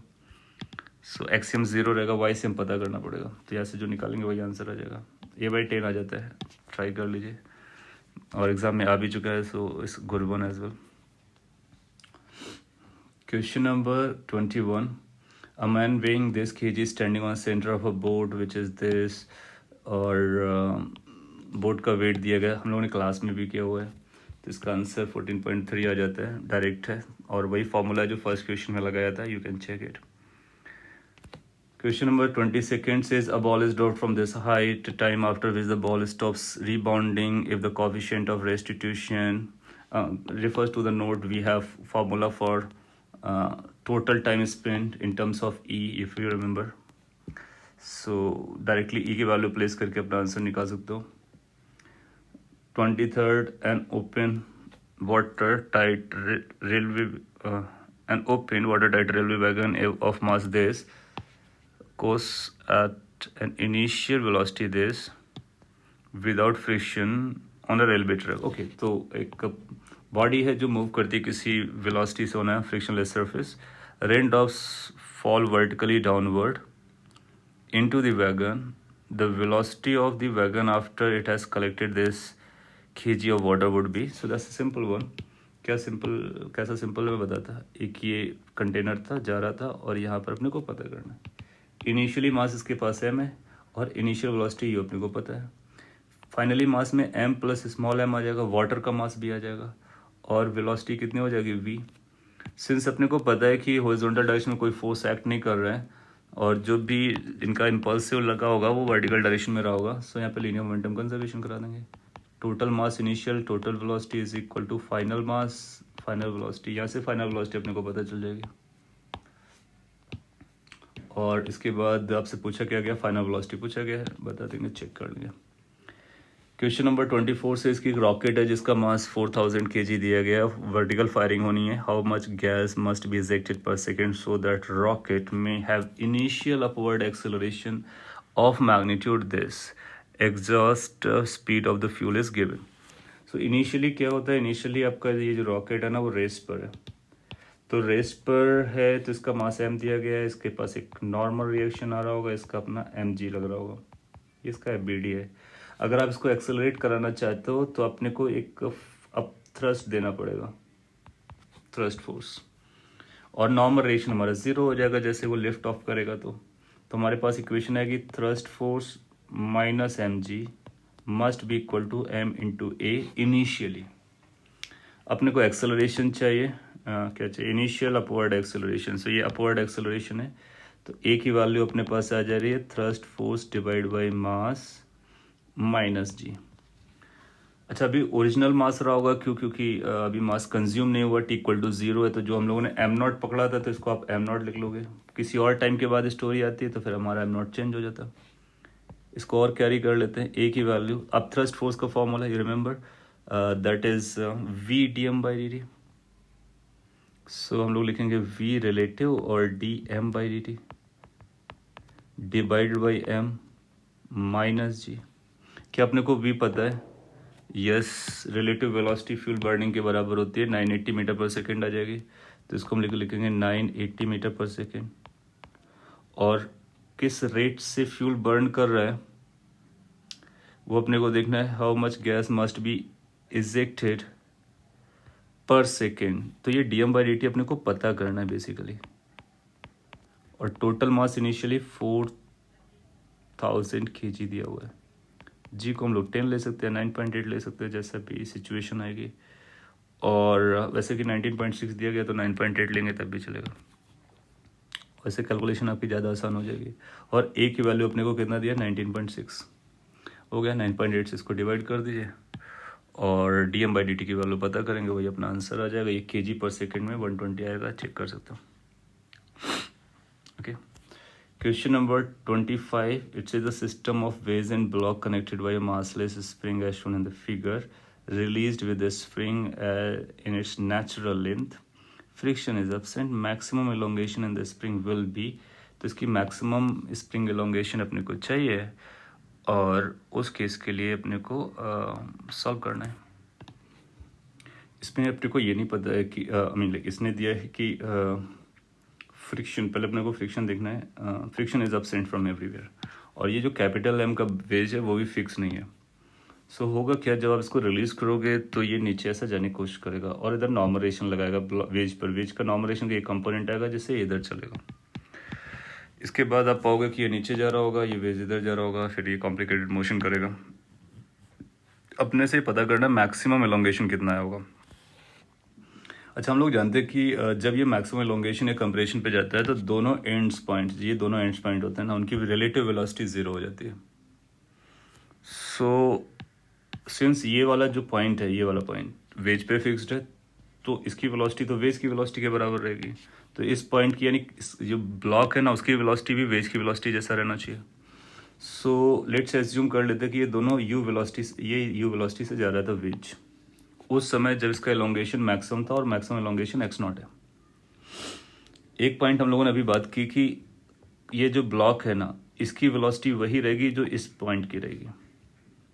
सो एक्सियम जीरो रहेगा, YCM पता करना पड़ेगा, तो यहाँ से जो निकालेंगे वही आंसर आ जाएगा. A/10 आ जाता है, ट्राई कर लीजिए, और एग्जाम में आ भी चुका है, so is good one as well. Question number 21. A man weighing this kg standing on center of a boat which is this, और बोट का वेट दिया गया, हम लोगों ने क्लास में भी किया हुआ है, तो इसका आंसर 14.3 आ जाता है, डायरेक्ट है, और वही फॉर्मूला जो फर्स्ट क्वेश्चन में लगाया था, you can check it. Question number 22 says a ball is dropped from this height, time after which the ball stops rebounding if the coefficient of restitution refers to the note. We have formula for total time spent in terms of E, if you remember. So directly E की वैल्यू प्लेस करके अपना आंसर निकाल सकते हो. 23rd, an open watertight railway wagon of mass this goes at an initial velocity this without friction on a railway track. Okay, तो एक बॉडी है जो मूव करती है किसी वेलोसिटी से on a frictionless surface. Rain drops fall vertically downward into the wagon. The velocity of the wagon after it has collected this kg of water would be. So that's a simple one. कैसा सिंपल मैं बताता. एक ये कंटेनर था, जा रहा था, और यहाँ पर अपने को पता करना है. इनिशियली मास इसके पास m है, और इनिशियल वेलोसिटी ये अपने को पता है. फाइनली मास में m प्लस स्मॉल m आ जाएगा, वाटर का मास भी आ जाएगा, और वेलोसिटी कितनी हो जाएगी, v. सिंस अपने को पता है कि हॉरिजॉन्टल डायरेक्शन में कोई फोर्स एक्ट नहीं कर रहा है, और जो भी इनका इम्पल्सिव लगा होगा वो वर्टिकल डायरेक्शन में रहा होगा, सो यहाँ पे लीनियर मोमेंटम कंजर्वेशन करा देंगे. Total mass initial, total velocity is equal to final mass, final velocity. यहाँ से फाइनल वेलोसिटी अपने को पता चल जाएगी. और इसके बाद आपसे पूछा क्या गया, फाइनल वेलोसिटी पूछा गया है, बता देंगे, चेक कर लेंगे. क्वेश्चन नंबर 24 से इसकी एक रॉकेट है जिसका मास 4000 kg दिया गया, वर्टिकल फायरिंग होनी है. How much gas must be ejected per second so that rocket में have initial upward acceleration of magnitude this exhaust speed of the fuel is given. So initially क्या होता है, इनिशियली आपका ये जो रॉकेट है ना वो रेस पर है. तो रेस पर है तो इसका मास m दिया गया है, इसके पास एक नॉर्मल रिएक्शन आ रहा होगा, इसका अपना mg लग रहा होगा, इसका bd है. अगर आप इसको एक्सेलरेट कराना चाहते हो तो अपने को एक अप थ्रस्ट देना पड़ेगा, थ्रस्ट फोर्स, और नॉर्मल रिएक्शन हमारा जीरो हो जाएगा जैसे वो लिफ्ट ऑफ करेगा. तो हमारे पास इक्वेशन है कि thrust force minus mg must be equal to m into a initially. अपने को एक्सेलरेशन चाहिए, क्या चाहिए, इनिशियल अपवर्ड एक्सेलरेशन. सो ये अपवर्ड एक्सेलरेशन है तो ए की वैल्यू अपने पास आ जा रही है thrust force divide by mass minus G. अच्छा, अभी ओरिजिनल मास रहा होगा क्योंकि अभी मास कंज्यूम नहीं हुआ, टी इक्वल टू जीरो है. तो जो हम लोगों ने एम नॉट पकड़ा था तो इसको आप एम नॉट लिख लोगे. किसी और टाइम के बाद स्टोरी आती है तो फिर हमारा एम नॉट चेंज हो जाता है. इसको और कैरी कर लेते हैं, ए की वैल्यू. अब थ्रस्ट फोर्स का formula you remember, that is V D M by D T. So हम लोग लिखेंगे v रिलेटिव और D M by D T divide by M minus G. क्या अपने को v पता है? Yes, relative velocity fuel burning के बराबर होती है 980 मीटर पर सेकेंड आ जाएगी. तो इसको हम लिखेंगे 980 मीटर पर सेकेंड. और किस रेट से फ्यूल बर्न कर रहा है वो अपने को देखना है. How much gas must be ejected per second. तो ये d M by D t अपने को पता करना है बेसिकली. और टोटल मास इनिशियली 4000 kg दिया हुआ है. जी को हम लोग 10 ले सकते हैं, 9.8 ले सकते हैं, जैसा भी सिचुएशन आएगी. और वैसे कि 19.6 दिया गया तो 9.8 लेंगे तब भी चलेगा. वैसे कैलकुलेशन आपकी ज़्यादा आसान हो जाएगी. और ए की वैल्यू अपने को कितना दिया, 19.6 हो गया. 9.8 से इसको डिवाइड कर दीजिए और D M by D t की वैल्यू पता करेंगे, वही अपना आंसर आ जाएगा. ये kg पर सेकेंड में 120 आएगा, चेक कर सकते हो. Okay, question number 25. It is the system of ways and block connected by a massless spring as shown in the figure, released with the spring in its natural length. Friction is absent. Maximum elongation in the spring will be. तो इसकी मैक्सिमम स्प्रिंग एलोंगेशन अपने को चाहिए और उस केस के लिए अपने को सॉल्व करना है. इसमें अपने को ये नहीं पता है कि इसने दिया है कि फ्रिक्शन, पहले अपने को फ्रिक्शन देखना है. Friction is absent from everywhere. और ये जो कैपिटल एम का वेज है वो भी फिक्स नहीं है. सो होगा क्या, जब आप इसको रिलीज करोगे तो ये नीचे ऐसा जाने की कोशिश करेगा और इधर नॉर्मलेशन लगाएगा वेज पर. वेज का नॉर्मलेशन का एक कंपोनेंट आएगा जिससे इधर चलेगा. इसके बाद आप पाओगे कि ये नीचे जा रहा होगा, ये वेज इधर जा रहा होगा, फिर ये कॉम्प्लिकेटेड मोशन करेगा. अपने से पता करना मैक्सिमम एलोंगेशन कितना होगा. अच्छा, हम लोग जानते हैं कि जब ये मैक्सिमम एलोंगेशन या कंप्रेशन पे जाता है तो दोनों एंड्स पॉइंट्स, ये दोनों एंड्स पॉइंट होते हैं ना, उनकी रिलेटिव वेलोसिटी जीरो हो जाती है. सो सिंस ये वाला जो पॉइंट है, ये वाला पॉइंट वेज पे फिक्स्ड है तो इसकी वेलोसिटी तो वेज की वेलोसिटी के बराबर रहेगी. तो इस पॉइंट की यानी जो ब्लॉक है ना उसकी वेलोसिटी भी वेज की वेलोसिटी जैसा रहना चाहिए. सो लेट्स एज्यूम कर लेते हैं कि ये दोनों यू वेलोसिटी से जा रहा था वेज उस समय जब इसका एलोंगेशन मैक्सिमम था और मैक्सिमम एलोंगेशन एक्स नॉट है. एक पॉइंट हम लोगों ने अभी बात की कि ये जो ब्लॉक है ना इसकी वेलोसिटी वही रहेगी जो इस पॉइंट की रहेगी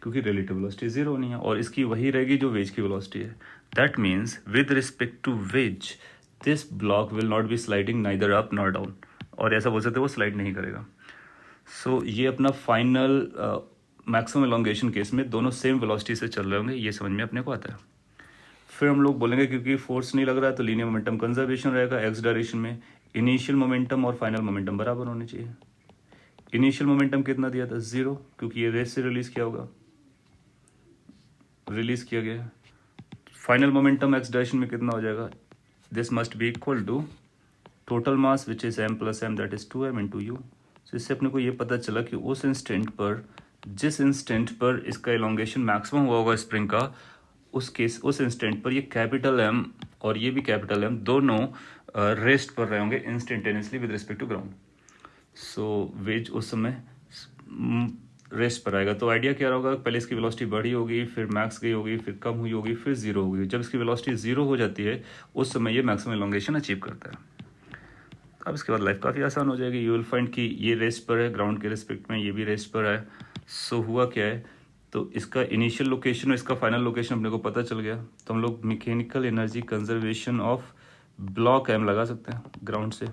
क्योंकि रिलेटिव वेलोसिटी जीरो नहीं है, और इसकी वही रहेगी जो वेज की वेलोसिटी है. That means with respect to wedge this block will not be sliding neither up nor down. और ऐसा बोल सकते वो स्लाइड नहीं करेगा. सो ये अपना फाइनल मैक्सिमम एलोंगेशन केस में दोनों सेम वेलोसिटी से चल रहे होंगे, ये समझ में अपने को आता है. फिर हम लोग बोलेंगे क्योंकि फोर्स नहीं लग रहा है तो लीनियर मोमेंटम कंजर्वेशन रहेगा. एक्स डायरेक्शन में इनिशियल मोमेंटम और फाइनल मोमेंटम बराबर होने चाहिए. इनिशियल मोमेंटम कितना दिया था, जीरो, क्योंकि ये रेस से रिलीज किया होगा, रिलीज किया गया. फाइनल मोमेंटम एक्स डायरेक्शन में कितना हो जाएगा, this must be equal to total mass which is m plus M that is 2m into u. तो इससे अपने को ये पता चला कि उस इंस्टेंट पर, जिस इंस्टेंट पर इसका एलोंगेशन मैक्सिमम हुआ होगा स्प्रिंग का, उस इंस्टेंट पर ये कैपिटल एम और ये भी कैपिटल एम दोनों रेस्ट पर रहे होंगे instantaneously with respect to ground. So wedge उस समय रेस्ट पर आएगा। तो आइडिया क्या होगा, पहले इसकी वेलोसिटी बढ़ी होगी, फिर मैक्स गई होगी, फिर कम हुई होगी, फिर जीरो होगी। जब इसकी वेलोसिटी जीरो हो जाती है उस समय ये मैक्सिमम एलोंगेशन अचीव करता है। अब इसके बाद लाइफ काफ़ी आसान हो जाएगी। यू विल फाइंड कि ये रेस्ट पर है ग्राउंड के रिस्पेक्ट में, ये भी रेस्ट पर है। सो हुआ क्या है, तो इसका इनिशियल लोकेशन और इसका फाइनल लोकेशन अपने को पता चल गया। तो हम लोग mechanical energy conservation of block M लगा सकते हैं ग्राउंड से।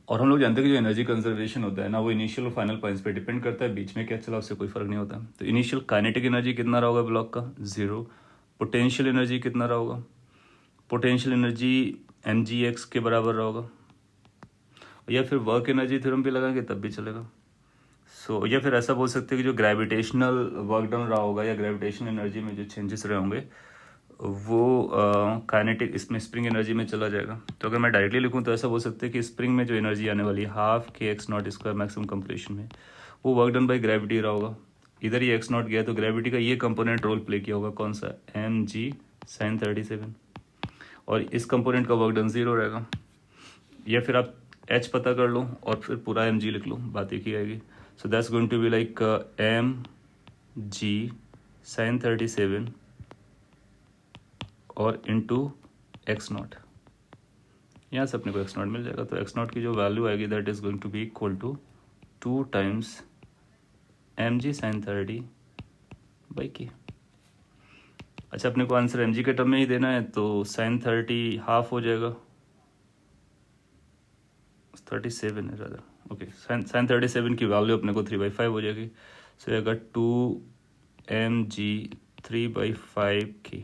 और हम लोग जानते हैं कि जो एनर्जी कंजर्वेशन होता है ना, वो इनिशियल और फाइनल पॉइंट्स पे डिपेंड करता है। बीच में क्या चला उससे कोई फर्क नहीं होता। तो इनिशियल काइनेटिक एनर्जी कितना रहा होगा ब्लॉक का, 0। पोटेंशियल एनर्जी कितना रहा होगा, पोटेंशियल एनर्जी mgx के बराबर रहा होगा। या फिर वर्क एनर्जी थ्योरम भी लगाएंगे तब भी चलेगा। सो या फिर ऐसा बोल सकते हैं कि जो ग्रेविटेशनल वर्क डन रहा होगा या ग्रेविटेशनल एनर्जी में जो चेंजेस रहे होंगे वो काइनेटिक इसमें स्प्रिंग एनर्जी में चला जाएगा। तो अगर मैं डायरेक्टली लिखूं तो ऐसा बोल सकते हैं कि स्प्रिंग में जो एनर्जी आने वाली है हाफ के x not square maximum completion में, वो वर्क डन बाई ग्रेविटी रहा होगा। इधर ये एक्स नॉट गया तो ग्रेविटी का ये कंपोनेंट रोल प्ले किया होगा, कौन सा, mg sin 37। और इस कंपोनेंट का वर्क डन 0 रहेगा। या फिर आप h पता कर लो और फिर पूरा mg लिख लो, बात एक ही आएगी। So that's going to be like mg sin 37 और इंटू एक्स नॉट। यहाँ से अपने को एक्स नॉट मिल जाएगा। तो एक्स नॉट की जो वैल्यू आएगी that is going to be equal to 2 times mg sin 30 by K. अच्छा, अपने को आंसर mg के टर्म में ही देना है तो sin 30 हाफ हो जाएगा, 37 है ज़्यादा। ओके, sin 37 की वैल्यू अपने को 3/5 हो जाएगी। सो आएगा 2 mg 3/5 के।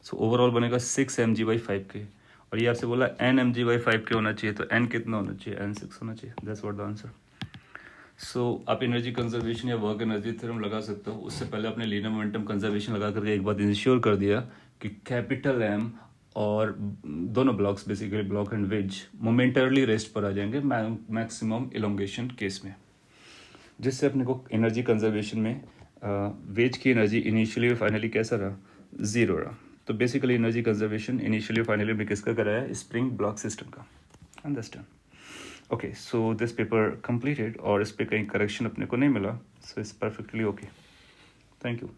सो ओवरऑल बनेगा 6 mg/5 के। और ये आपसे बोला n mg/5 के होना चाहिए, तो n कितना होना चाहिए, n 6 होना चाहिए। That's what the answer. So आप एनर्जी कंजर्वेशन या वर्क एनर्जी थ्योरम लगा सकते हो। उससे पहले आपने लीनियर मोमेंटम कंजर्वेशन लगा करके एक बात इंश्योर कर दिया कि कैपिटल एम और दोनों blocks basically block and wedge momentarily rest पर आ जाएंगे मैक्सिमम इलोंगेशन केस में, जिससे अपने को एनर्जी कंजर्वेशन में वेज की एनर्जी इनिशियली और फाइनली कैसा रहा, 0 रहा। तो बेसिकली एनर्जी कंजर्वेशन इनिशियली और फाइनली में किसका कराया है, स्प्रिंग ब्लॉक सिस्टम का। Understand? Okay, so this paper completed और इस पर कहीं करेक्शन अपने को नहीं मिला, so it's perfectly okay. Thank you.